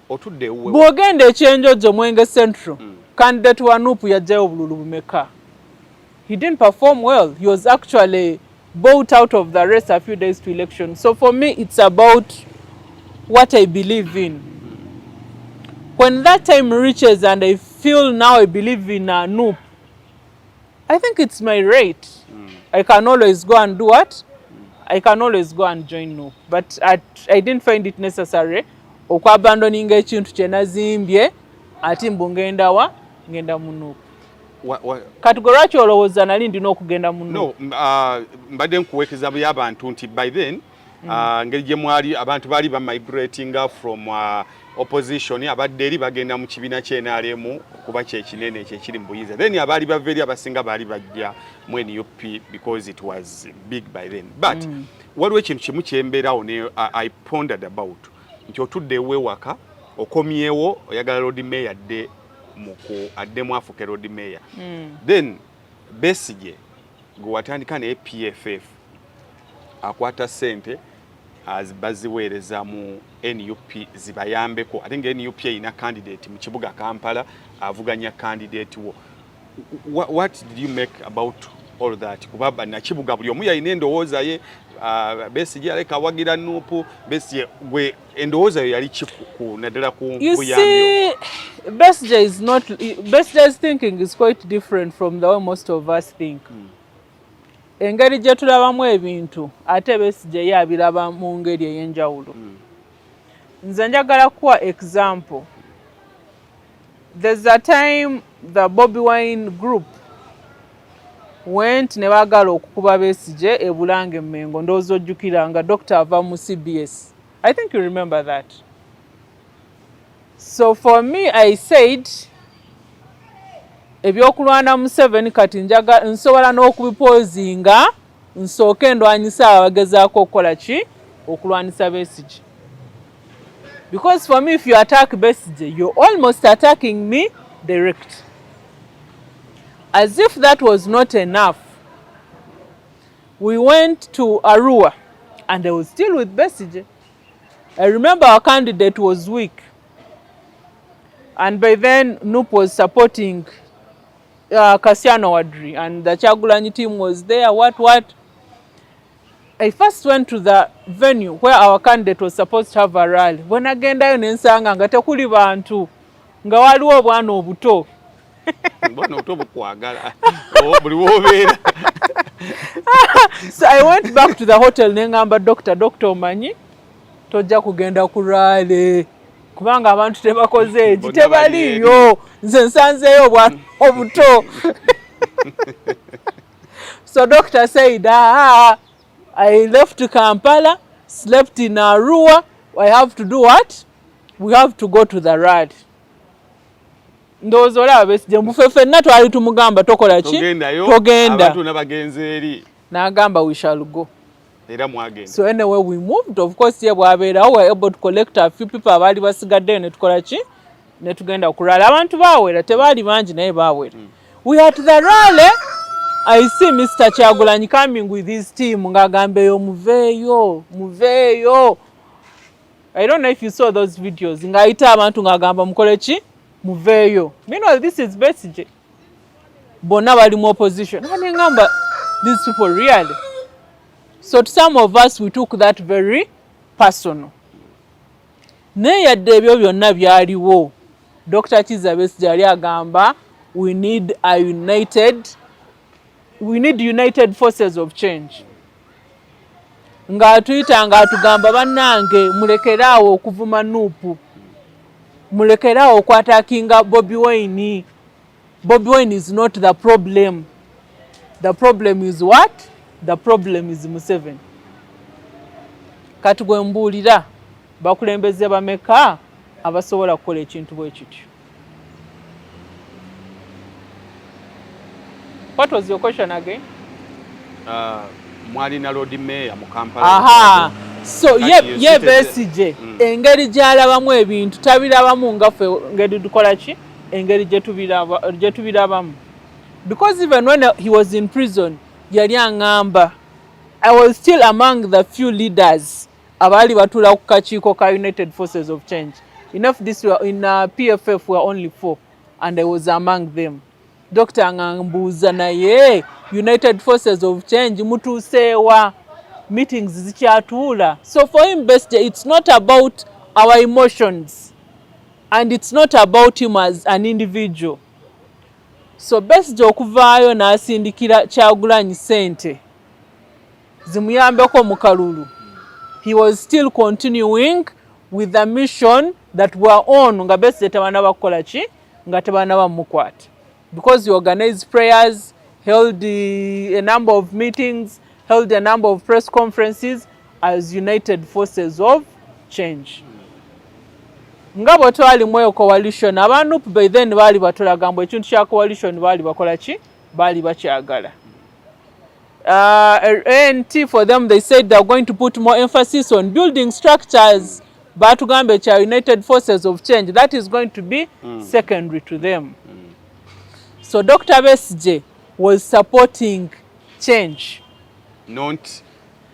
Bw'ogenda ekyenjojo Mwenge Central, candidate wa NUP yajjayo obululu bumeka. He didn't perform well. He was actually bought out of the race a few days to election. So for me, it's about what I believe in. When that time reaches and I feel now I believe in a NUP, I think it's my right. I can always go and do what? I can always go and join NUP. But I didn't find it necessary okwabandoninga ekintu kyenazimbye ati mbungenda wa ngenda mu NUP. Kati gwe lwaki olowooza nali ndina okugenda mu NUP? No, mbadde nkuweekeza by'abantu nti by then ngeri gye mwali abantu baali bamigratinga from opposition abadde eri bagenda mu kibiina ky'NRM kuba kyekinene ekyekiri mu Buyiza. Then abaali bava eri abasinga baali bajja mu NUP because it was big by then. But waliwo ekintu kimu kyembeerawo ne I pondered about nti otudde ewaka okomyewo oyagala road mayor adde mu afuke road mayor. Then Besigye gwe watandika ne PFF akwata sente baziweereza mu NUP zibayambeko. I think NUP ina candidate mu kibuga Kampala avuganya candidate wo. What did you make about all that? Kubaba na kibuga buli omu yalina endowooza ye. Besigye aleka wagira NUP, Besigye gwe endowooza yo yali kiku naddala ku buyambyo. Besigye's thinking is quite different from the way most of us think. Engeri gye tulabamu ebintu ate Besigye ye abiraba mu ngeri ey'enjawulo. Nze njagala kuwa example. There's a time the Bobby Wine group went ne baagala okukuba Besigye e Bulange Mmengo, ndowooza ojjukiranga Dr. ava mu CBS. I think you remember that. So for me, I said ebyokulwana mu 7 kati nsobola n'okubipozinga nsooke ndwanyisa abagezaako okukola ki okulwanisa Besigye. Because for me, if you attack Besigye, you're almost attacking me direct. As if that was not enough, we went to Arua and I was still with Besigye. I remember our candidate was weak. And by then, Noop was supporting Kasiano Wadri, and the Kyagulanyi team was there. What? I first went to the venue where our candidate was supposed to have a rally. When agendayo nensanga nga tekuli bantu, nga waliwo obwana obuto. Bwana obuto bukwagala. Buli wobeera. So I went back to the hotel nengamba Dr. Omanyi tojja kugenda ku rally. Kubanga abantu tebakoze eki tebaliyo. Nze nsanzeeyo obwana obuto. So Doctor said, I left Kampala, slept in Arua. I have to do what? We have to go to the rally. Ndowooza olaba Besigye mbufe ffenna twali tumugamba tokola ki? Togenda. Abantu nabagenze eri. N'agamba we shall go. Era mwagenda. So anyway we moved. Of course ye bwabeerawo we were able to collect a few people abaali basigaddeyo ne tukola ki? Ne tugenda ku rally. Abantu baawera tebaali bangi naye baawera. We are at the rally. I see Mr. Kyagulanyi coming with his team. Ngagambeyo muveyo. I don't know if you saw those videos. Ngaita abantu ngagamba mukole ki? Muveyo. Meanwhile, this is Besigye. Bonna bali mu opposition. Hani ngamba, these people really. So to some of us, we took that very personal. Naye yadde ebyo byonna byaliwo. Dr. Kizza Besigye yali agamba, we need united forces of change. Ng'atuyita ng'atugamba bannange mulekeraawo okuvuma Nuupu. Mulekeraawo okwatakinga Bobi Wine. Bobi Wine is not the problem. The problem is what? The problem is Museveni. Kati gwe mbuulira bakulembeze bameka abasobola kukola ekintu bwe kityo. What was your question again? Mwalina Lord Mayor mu Kampala. Aha. So ye Besigye engeri gy'alabamu ebintu tabirabamu nga ffe ngeri dukola ki? Engeri gye tubirabamu. Because even when he was in prison, yali angamba, I was still among the few leaders abaali batuula ku kakiiko ka United Forces of Change. Enough this were in PFF were only 4 and I was among them. Dr. Ngambuza naye United Forces of Change mutuuseewa meetings zikyatuula. So for him Besigye, it's not about our emotions and it's not about him as an individual. So Besigye okuvaayo n'asindikira Kyagulanyi ssente zimuyambeko mu kalulu. He was still continuing with the mission that were on nga Besigye tebanaba kukola ki? Nga tebanaba mukwata. Because he organized prayers, held a number of meetings, held a number of press conferences as United Forces of Change. Nga bwe twali mu coalition, abantu by then baali batulaga mbu ekintu kya coalition baali bakola ki? Baali bakyagala. ANT for them, they said they're going to put more emphasis on building structures. Batugambe kya United Forces of Change, that is going to be secondary to them. So Dr. Besigye was supporting change. Not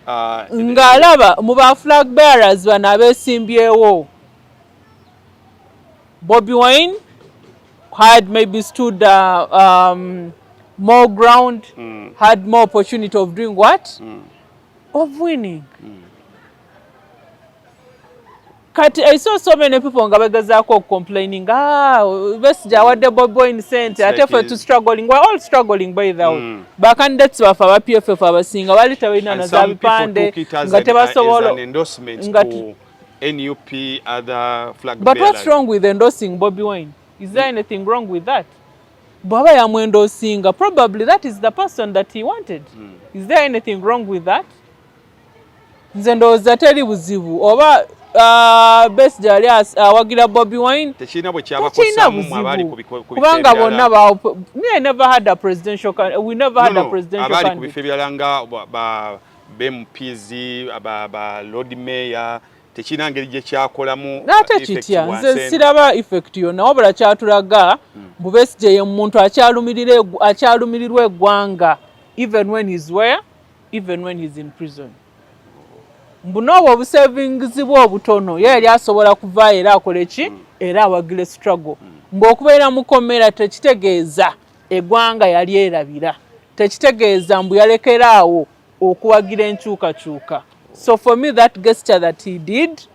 ng'alaba mu ba flag bearers bano abeesimbyewo. Bobi Wine had maybe stood more ground, had more opportunity of doing what? Of winning. Kati I saw so many people nga bagezaako complaining, Besigye awadde Bobi Wine sente ate ffe tu struggling. We're all struggling by the way. Bacandidates baffe aba PFF abasinga bali tebalina na za bipande nga tebasobola endorsement to NUP other flag bearers. But what's wrong with endorsing Bobi Wine? Is there anything wrong with that? Bwaba yamwendosinga, probably that is the person that he wanted. Is there anything wrong with that? Nze ndowooza teri buzibu oba Besigye yali awagira Bobi Wine tekina bwe kyabakosaamu abali kubanga bonna I never had a presidential we never had a presidential abali ku bifo ebirala nga ba MPs ba Lord Mayor tekina ngeri gye kyakolamu ate kitya nze siraba effect yonna wabula kyatulaga bu Besigye ye muntu akyalumirirwa eggwanga even when he's where? Even when he's in prison. Mbuno obusavings bwo obutono ye yali asobola kuvaayo era akole ki? era awagire struggle ng'okubeera mukomera tekitegeeza eggwanga yali erabira tekitegeeza mbu yalekeraawo okuwagira enkyukakyuka. So for me that gesture that he did,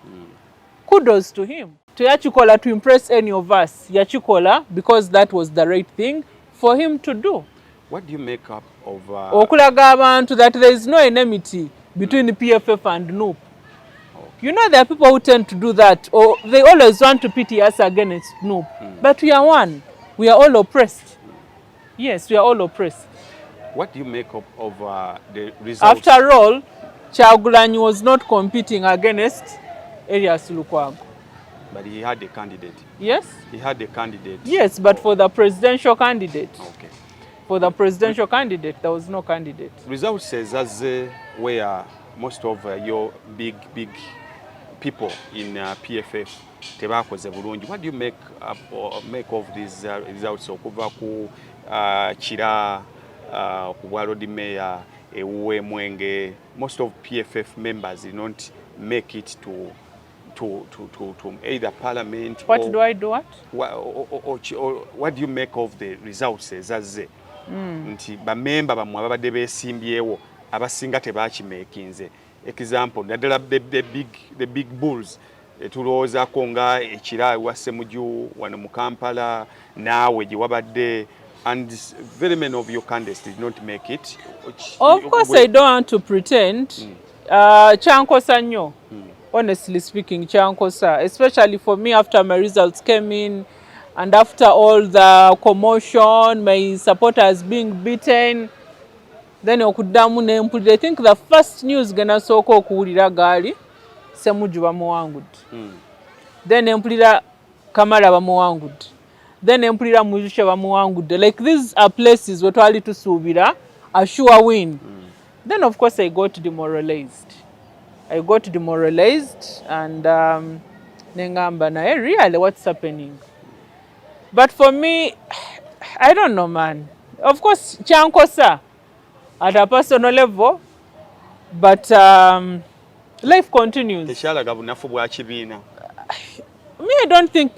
kudos to him. Teyakikola to impress any of us, yachikola because that was the right thing for him to do. What do you make up of okulaga abantu that there is no enmity between PFF and NUP? You know, there are people who tend to do that, or they always want to pity us against NUP. But we are one. We are all oppressed. Yes, we are all oppressed. What do you make up of the results? After all, Kyagulanyi was not competing against Erias Lukwago. But he had a candidate. Yes? He had a candidate. Yes, but for the presidential candidate. Okay. For the presidential candidate, there was no candidate. Results says as where most of your big people in PFF tebakoze bulungi. What do you make of these results? Okuva ku Kira, ku Lord Mayor, Ewe Mwenge, most of PFF members did not make it to either parliament. What do I do? What do you make of the results as nti bamemba bamwe ababadde beesimbyewo abasinga tebakimekinze? Example, the big bulls tulowoozaako nga Ekira wa Ssemujju wano mu Kampala, naawe gye wabadde, and very many of your candidates did not make it. Of course, I don't want to pretend. Kyankosa nnyo. Honestly speaking, kyankosa, especially for me after my results came in and after all the commotion, my supporters being beaten, then okuddamu nempulira. I think the first news genasooka okuwulira gaali Ssemujju bamuwangudde. Then empulira Kamala bamuwangudde. Then empulira Mujusha bamuwangudde. Like these are places where twali tusuubira a sure win. Then of course I got demoralized. And nengamba naye really what's happening? But for me, I don't know, man. Of course, kyankosa at a personal level, but life continues. Me, I don't think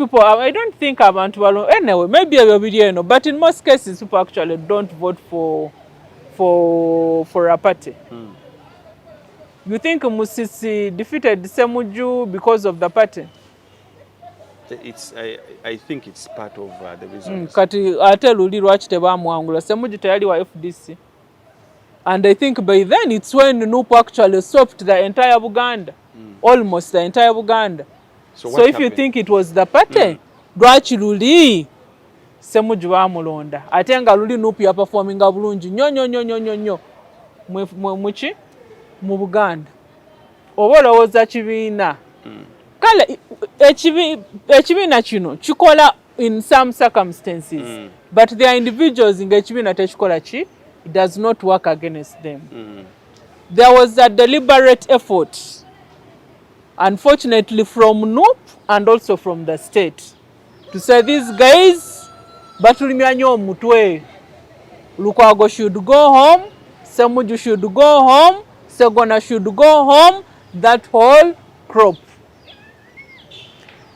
abantu balo. Anyway, maybe I will be, but in most cases, people actually don't vote for a party. You think Musisi defeated Ssemujju because of the party? I think it's part of the reason. Kati ate luli lwaki tebamwangula Ssemujju teyali wa FDC. And I think by then it's when NUP actually swept the entire Buganda. Almost the entire Buganda. So if you think it was the party, lwaki luli Ssemujju bamulonda. Ate nga luli NUP ya performinga bulungi nnyo muki mu Buganda. Oba olowooza kibiina. Kale ekibiina kino kikola in some circumstances, but there are individuals ng'ekibiina tekikola ki, it does not work against them. There was a deliberate effort, unfortunately from NUP and also from the state, to say these guys batulimya nnyo omutwe. Lukwago should go home, Ssemujju should go home, Segona should go home, that whole crop.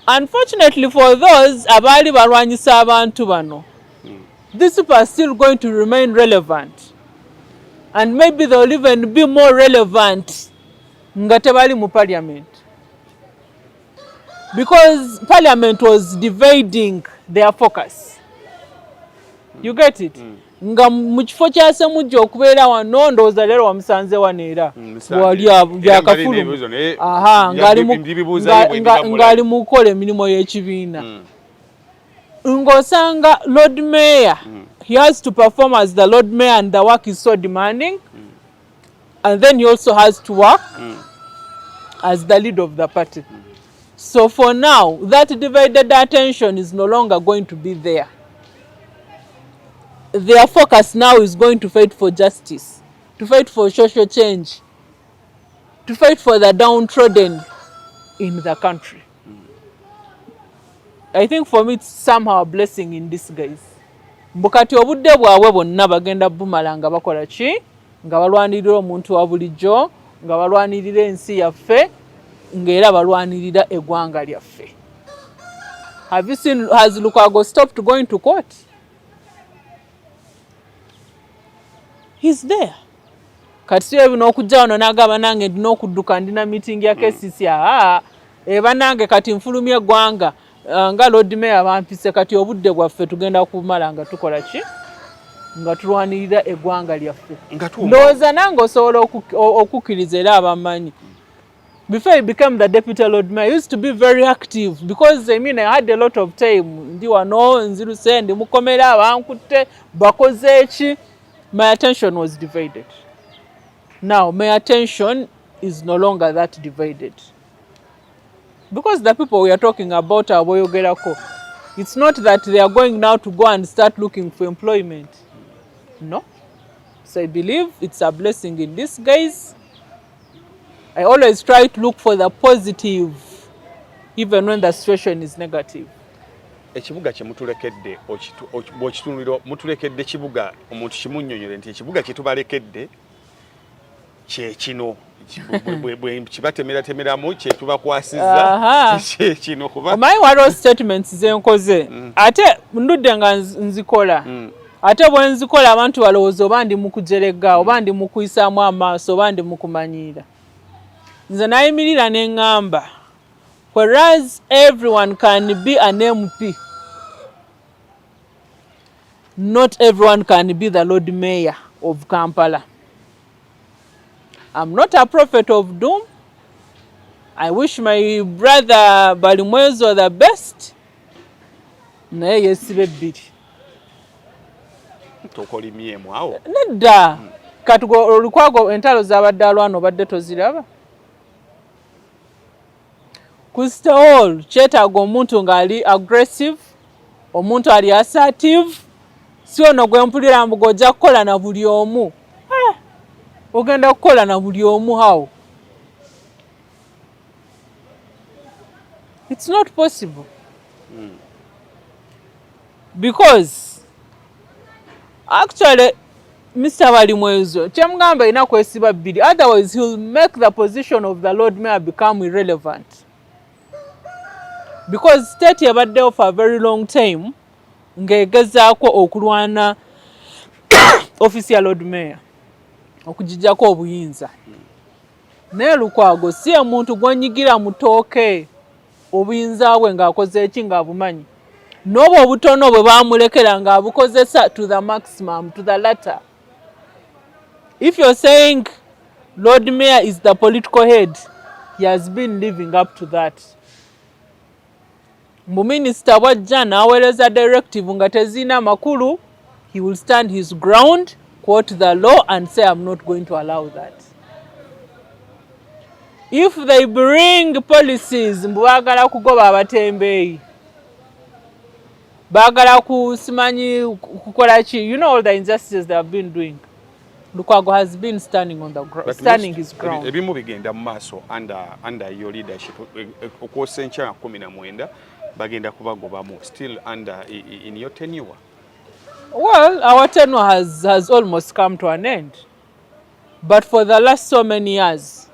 Unfortunately for those abali balwanyisa abantu bano, these people are still going to remain relevant. And maybe they'll even be more relevant nga tebali mu parliament. Because parliament was dividing their focus. You get it? Nga mu kifo kya Ssemujju okubeera wano ndowooza leero wamusanze wano era wali byakafulu ng'ali mu kukola emirimu y'ekibiina. Ng'osanga Lord Mayor, he has to perform as the Lord Mayor and the work is so demanding, and then he also has to work as the leader of the party. So for now, that divided attention is no longer going to be there. Their focus now is going to fight for justice, to fight for social change, to fight for the downtrodden in the country. I think for me it's somehow a blessing in disguise. Mbukati obudde bwabwe bonna bagenda bumala nga bakola ki? Nga balwanirira omuntu wa bulijjo, nga balwanirira ensi yaffe, ng'era balwanirira eggwanga lyaffe. Have you seen, has Lukwago stopped going to court? He's there. Kati siyo bino okujja wano n'agamba nange ndina okudduka ndina meeting ya KCC. Eba nange kati nfulumya eggwanga nga Lord Mayor bampise kati obudde bwaffe tugenda kumala nga tukola ki? Nga tulwanirira eggwanga lyaffe. Ndowooza nange osobola okukkiriza era abamanyi. Before he became the deputy Lord Mayor, I used to be very active because I mean I had a lot of time. Ndi wano nziruse ndi mukomera abankutte bakoze eki. My attention was divided. Now my attention is no longer that divided. Because the people we are talking about are boyogerako. It's not that they are going now to go and start looking for employment. No. So I believe it's a blessing in disguise. I always try to look for the positive, even when the situation is negative. Ekibuga kye mutulekedde bw'okitunulira mutulekedde ekibuga omuntu kimunnyonnyole nti ekibuga kye tubalekedde kye kino bwe kibatemeratemeramu kye tubakwasizza kye kino kuba omanyi waliwo statements ze nkoze ate ndudde nga nzikola ate bwe nzikola abantu balowooza oba ndi mu kujerega oba ndi mu kuyisaamu amaaso oba ndi mu kumanyiira nze nayimirira ne ŋŋamba whereas everyone can be an MP, not everyone can be the Lord Mayor of Kampala. I'm not a prophet of doom. I wish my brother Balimwezo the best. Naye yesibe bbiri. Tokolimye mwawo. Nedda. Kati Lukwago entalo z'abadde alwana obadde toziraba. Kusitawol kyetaaga omuntu ng'ali aggressive, omuntu ali assertive, si ono gwe mpulira mbu gojja kukola na buli omu. Ogenda kukola na buli omu how? It's not possible. Because actually Mr. Balimwezo kyemugamba ina kwesiba bbiri, otherwise he'll make the position of the Lord Mayor become irrelevant. Because state yabaddewo for a very long time ng'egezaako okulwana office ya Lord Mayor okugijjako obuyinza. Naye Lukwago si omuntu gw'onnyigira mu ttooke obuyinza bwe ng'akoze eki ng'abumanyi. N'obwo obutono bwe baamulekera ng'abukozesa to the maximum, to the latter. If you're saying Lord Mayor is the political head, he has been living up to that. Mbu minisita bwajja n'aweereza directive nga tezina makulu, he will stand his ground, quote the law and say I'm not going to allow that. If they bring policies mbu baagala kugoba abatembeeyi, baagala kusimanyi kukola ki, you know all the injustices they have been doing. Lukwago has been standing on the ground, standing his ground. Ebimu bigenda mu maaso under your leadership okwosa enkyana 19 bagenda kubagobamu still under in your tenure. Well, our tenure has almost come to an end. But for the last so many years,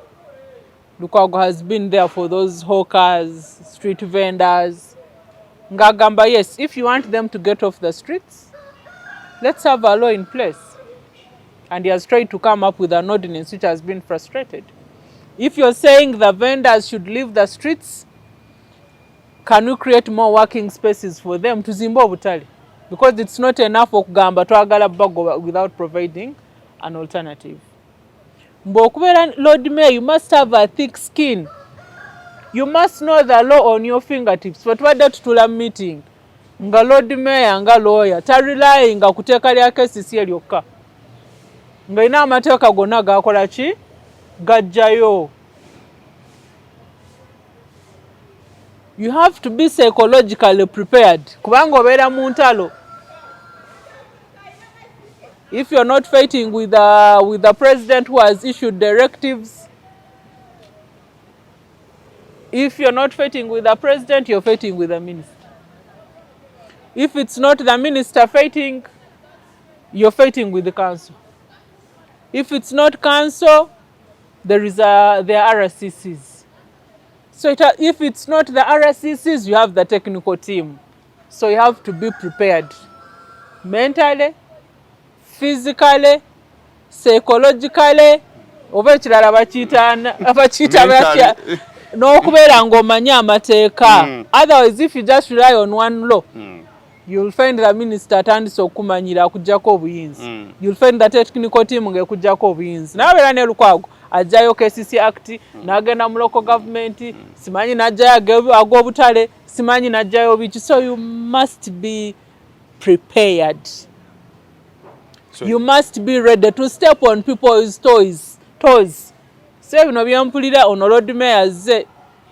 Lukwago has been there for those hawkers, street vendors. Ngagamba, yes, if you want them to get off the streets, let's have a law in place. And he has tried to come up with an ordinance which has been frustrated. If you're saying the vendors should leave the streets, can we create more working spaces for them to zimba obutale? Because it's not enough okugamba twagala bago without providing an alternative. Mbokubera Lord Mayor, you must have a thick skin. You must know the law on your fingertips. But what that tutula meeting? Nga Lord Mayor nga lawyer tarily nga kuteeka lya KCC lyokka. Nga ina amateeka gonna gakola ki? Gajjayo. You have to be psychologically prepared. Kubanga obeera mu ntalo. If you're not fighting with the president who has issued directives, if you're not fighting with the president, you're fighting with the minister. If it's not the minister fighting, you're fighting with the council. If it's not council, there are RCCs. So if it's not the RCCs, you have the technical team. So you have to be prepared mentally, physically, psychologically, oba ekirala bakiita batya n'okubeera ng'omanya amateeka. Otherwise, if you just rely on one law, you'll find the minister atandise okumanyira akuggyako obuyinza. You'll find the technical team ng'ekuggyako obuyinza. N'abeera ne Lukwago ajjayo KCC Act, n'agenda mu local government, simanyi n'ajjayo ag'obutale, simanyi n'ajjayo biki. So you must be prepared. So you must be ready to step on people's toes. So bino byampulira ono Lord Mayor azze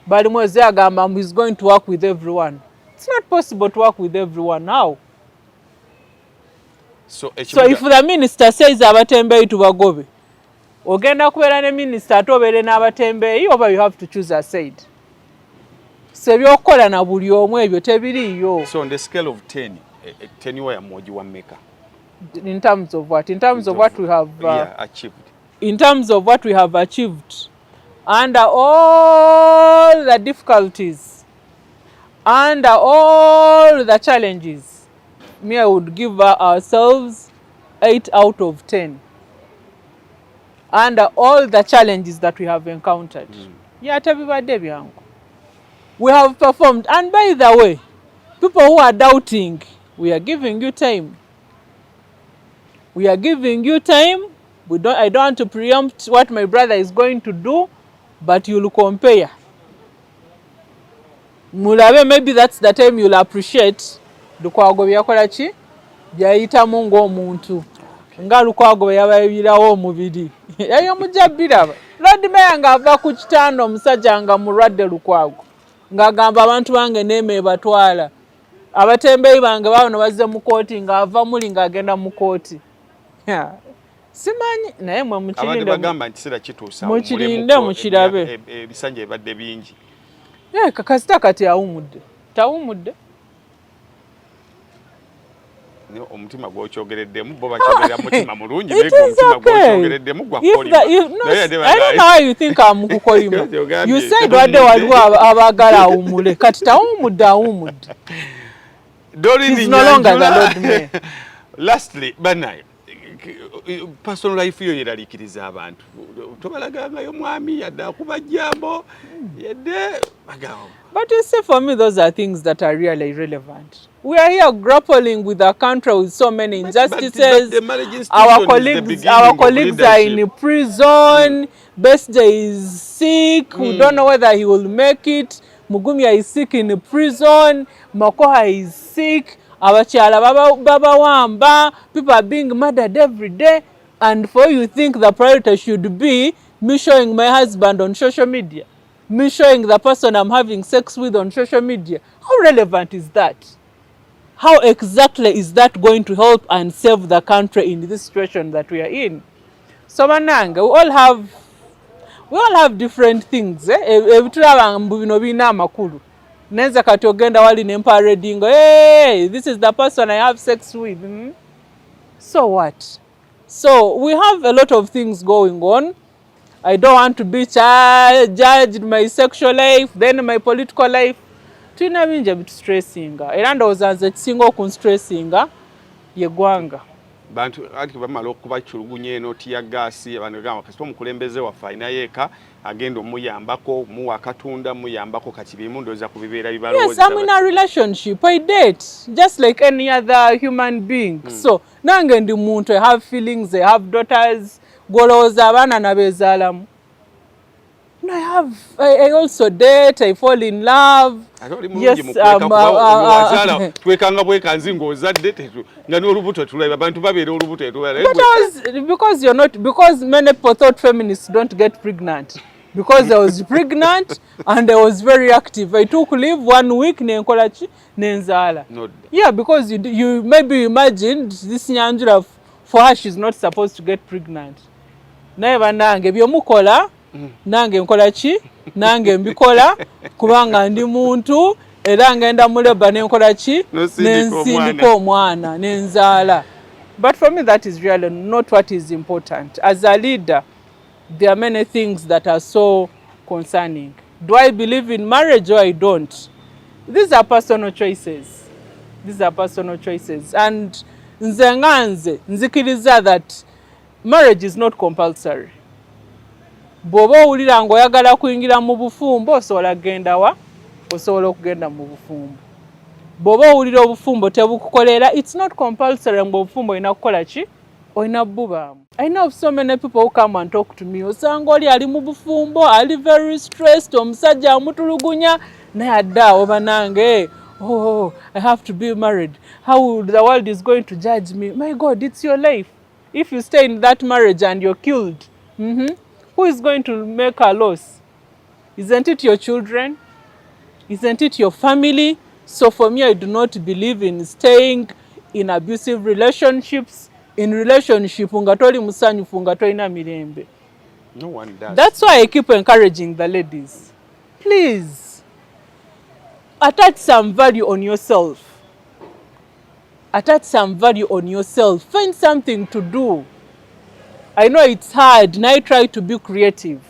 bali mwezi agamba he's going to work with everyone. It's not possible to work with everyone. How? So if the minister says abatembeeyi tubagobe, ogenda kubeera ne minister ate obeere n'abatembeeyi, oba you have to choose a side. So ebyokukola na buli omu ebyo tebiriiyo. So on the scale of 10 ya mwoji wa Meka. In terms of what? In terms of what we have achieved. In terms of what we have achieved, under all the difficulties, under all the challenges, I would give ourselves 8 out of 10. Under all the challenges that we have encountered. We have performed. And by the way, people who are doubting, we are giving you time. We are giving you time. I don't want to preempt what my brother is going to do, but you'll compare. Mulabe, maybe that's the time you'll appreciate Lukwago byakola ki byayitamu ng'omuntu. Nga Lukwago yabayirawo omubiri. Yayo mujabiraba. Lord Mayor ng'ava ku kitanda omusajja nga mulwadde Lukwago. Ng'agamba abantu bange neeme batwala. Abatembeeyi bange baano bazze mu kooti ng'ava muli ng'agenda mu kooti. Simanyi naye mwe mukirinde bagamba nti sira kituusa mukirinde mukirabe ebisanja ebadde bingi. Kasita kati awumudde tawumudde omutima gw'okyogereddemu bo bakyogerera mutima mulungi naye omutima gw'okyogereddemu gwa kolima. I don't know how you think I'm kukolima. You said wadde waliwo abagala awumule kati awumudde. He's no longer the Lord Mayor. Lastly, banaye personal life yo yeraliikiriza abantu tobalagangayo mwami yadde akuba jjambo yadde bagawo. But you see, for me, those are things that are really irrelevant. We are here grappling with our country with so many injustices. Our colleagues are in prison. Bestday is sick. We don't know whether he will make it. Mugumya is sick in prison. Makoha is sick. Abakyala babawamba. People are being murdered every day. And for you think the priority should be me showing my husband on social media, me showing the person I'm having sex with on social media. How relevant is that? How exactly is that going to help and save the country in this situation that we are in? So Mananga, we all have different things. Ebitulaba mu bino bina amakulu. Nenza kati ogenda wali nemparadingo, hey, this is the person I have sex with. So what? So we have a lot of things going on. I don't want to be judged my sexual life, then my political life. Tulina bingi ebitustressinga. Era ndowooza nze ekisinga okunstressinga yeggwanga. Bantu ati bamala okuba kyulugunye eno tiya gaasi abantu gamba kasita omukulembeze waffe alina yeeka agenda omuyambako muwa katunda muyambako kakibimu ndowooza ku bibeera bibalowooza. Yes, I'm in a relationship. I date just like any other human being. So nange ndi muntu, I have feelings, I have daughters, golowooza abaana nabeezaalamu. I also date, I fall in love. Yes, because many people thought feminists don't get pregnant. Because I was pregnant and I was very active. I took leave 1 week nenzala. Yeah, because you maybe imagined this Nyanjura, for her she's not supposed to get pregnant. Naye nange byomukola nange nkola ki nange mbikola kubanga ndi muntu era ngenda muleba nenkola ki nensindika omwana nenzala. But for me that is really not what is important. As a leader, there are many things that are so concerning. Do I believe in marriage or I don't? These are personal choices. These are personal choices. And nze nzikiriza that marriage is not compulsory. Bw'oba owulira ng'oyagala kuyingira mu bufumbo osobola kugenda wa? Osobola okugenda mu bufumbo. Bw'oba owulira obufumbo tebukukolera, it's not compulsory ng'obufumbo olina kukola ki? Olina bubaamu. I know of so many people who come and talk to me. Osanga oli ali mu bufumbo, ali very stressed, omusajja amutulugunya, naye addaawo banange. Oh, I have to be married. How the world is going to judge me? My God, it's your life. If you stay in that marriage and you're killed, who is going to make a loss? Isn't it your children? Isn't it your family? So for me, I do not believe in staying in abusive relationships. In relationship, ungatoli musanyufu ungatolina mirembe. No one does. That's why I keep encouraging the ladies. Please, attach some value on yourself. Attach some value on yourself. Find something to do. I know it's hard, and I try to be creative.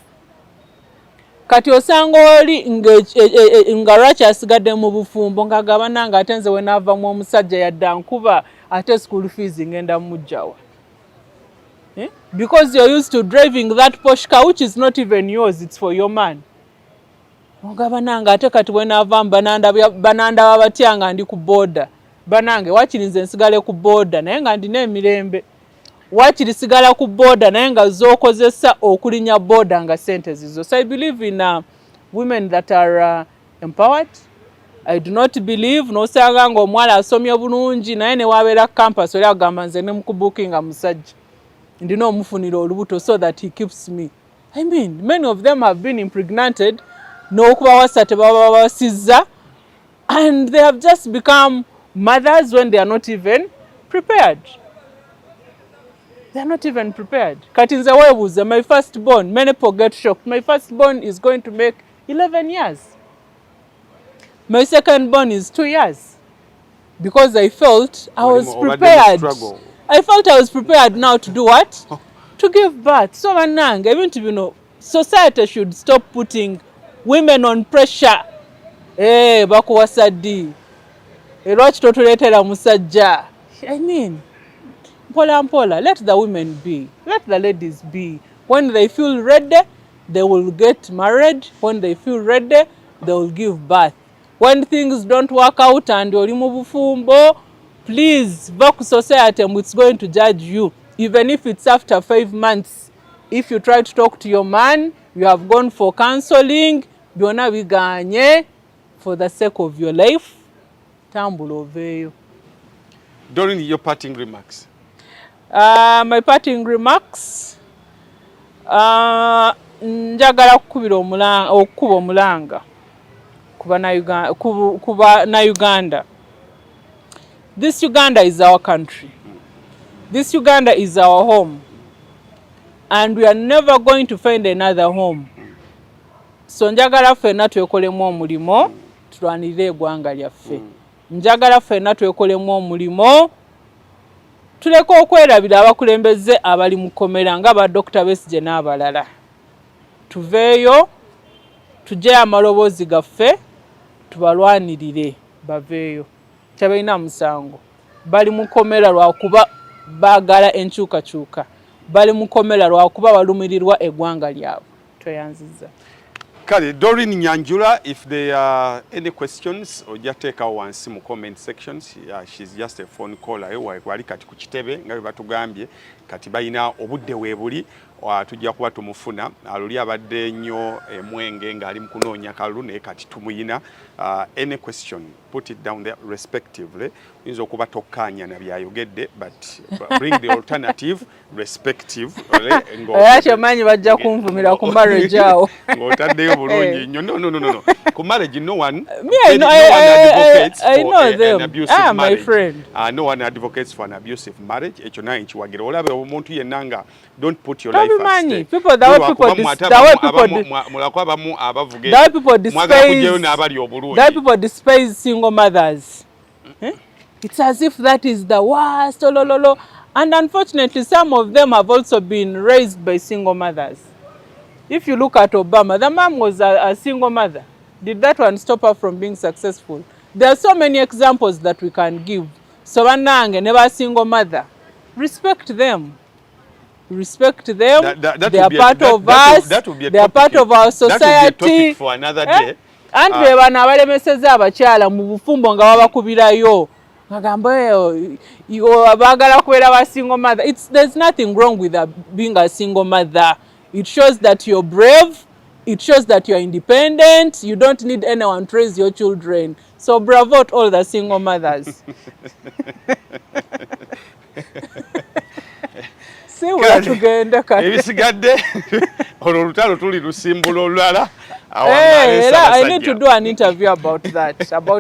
Kati osanga oli nga lwaki asigadde mu bufumbo ng'agabana ng'ate nze we naavamu omusajja yadda nkuba ate school fees ngenda mujjawa. Because you're used to driving that Porsche car which is not even yours, it's for your man. Ogabana ng'ate kati we naavamu banandaba batya nga ndi ku boda. Banange wakiri nze nsigale ku boda naye nga ndina emirembe. Wakiri sigala ku boda naye nga z'okozesa okulinya boda nga sente zizo. So I believe in women that are empowered. I do not believe n'osanga ng'omuwala asomye bulungi naye ne wabeera campus oli agamba nze ne mukubukinga musajja ndina omufunira olubuto so that he keeps me. I mean, many of them have been impregnated n'okubawasa tebaba babasizza and they have just become mothers when they are not even prepared. They are not even prepared. Kati nze weebuuze, my firstborn, many people get shocked. My firstborn is going to make 11 years. My secondborn is 2 years. Because I felt I was prepared. I felt I was prepared now to do what? To give birth. So manange, even to, you know, society should stop putting women on pressure. Bakuwasa ddi. Lwaki totuleetera musajja? I mean, mpola, let the women be. Let the ladies be. When they feel ready, they will get married. When they feel ready, they will give birth. When things don't work out and oli mu bufumbo, please, back society, it's going to judge you. Even if it's after 5 months. If you try to talk to your man, you have gone for counseling, byonna biganye for the sake of your life. Tambula oveeyo. Doreen, your parting remarks. My parting remarks. Njagala okukuba omulanga kuba na Uganda. This Uganda is our country. This Uganda is our home. And we are never going to find another home. So njagala ffenna twekolemu omulimo tulwanirire eggwanga lyaffe. Njagala ffenna twekolemu omulimo tuleke okwerabira abakulembeze abali mu kkomera nga ba Dr. Besigye n'abalala. Tuveeyo tujje amaloboozi gaffe tubalwanirire baveeyo. Tebalina musango. Bali mu kkomera lwakuba baagala enkyukakyuka. Bali mu kkomera lwakuba balumirirwa eggwanga lyabwe. Tweyanziza. Kale, Doreen Nyanjura, if there are any questions, ojja teekawo wansi mu comment sections. She's just a phone caller. Wali kati ku kitebe nga bwe batugambye kati balina obudde weebuli tujja kuba tumufuna. Aluli abadde nnyo Mwenge ng'ali mu kunoonya kalulu naye kati tumuyina. Any question, put it down there respectively. Oyinza okuba tokkaanya na byayogedde, but bring the alternative respectively. Ate manyi bajja kunvumira ku marriage awo. Ng'otaddeyo bulungi nnyo. No. Ku marriage, no one advocates for an abusive marriage. My friend. No one advocates for an abusive marriage. Ekyo naye nkiwagira. Olabe omuntu yenna nga don't put your life at stake. People despise single mothers. It's as if that is the worst. And unfortunately, some of them have also been raised by single mothers. If you look at Obama, the mom was a single mother. Did that one stop her from being successful? There are so many examples that we can give. So Wanange, never a single mother. Respect them. Respect them. They are part of us. They are part of our society. That will be a topic for another day. And we have another message abakyala mu bufumbo nga babakubirayo. Ngagamba abagala kubeera ba single mother. There's nothing wrong with being a single mother. It shows that you're brave. It shows that you're independent. You don't need anyone to raise your children. So bravo to all the single mothers. See where tugenda kati. Ebisigadde olutalo tuli lusimbula olulala. I need to do an interview about that, about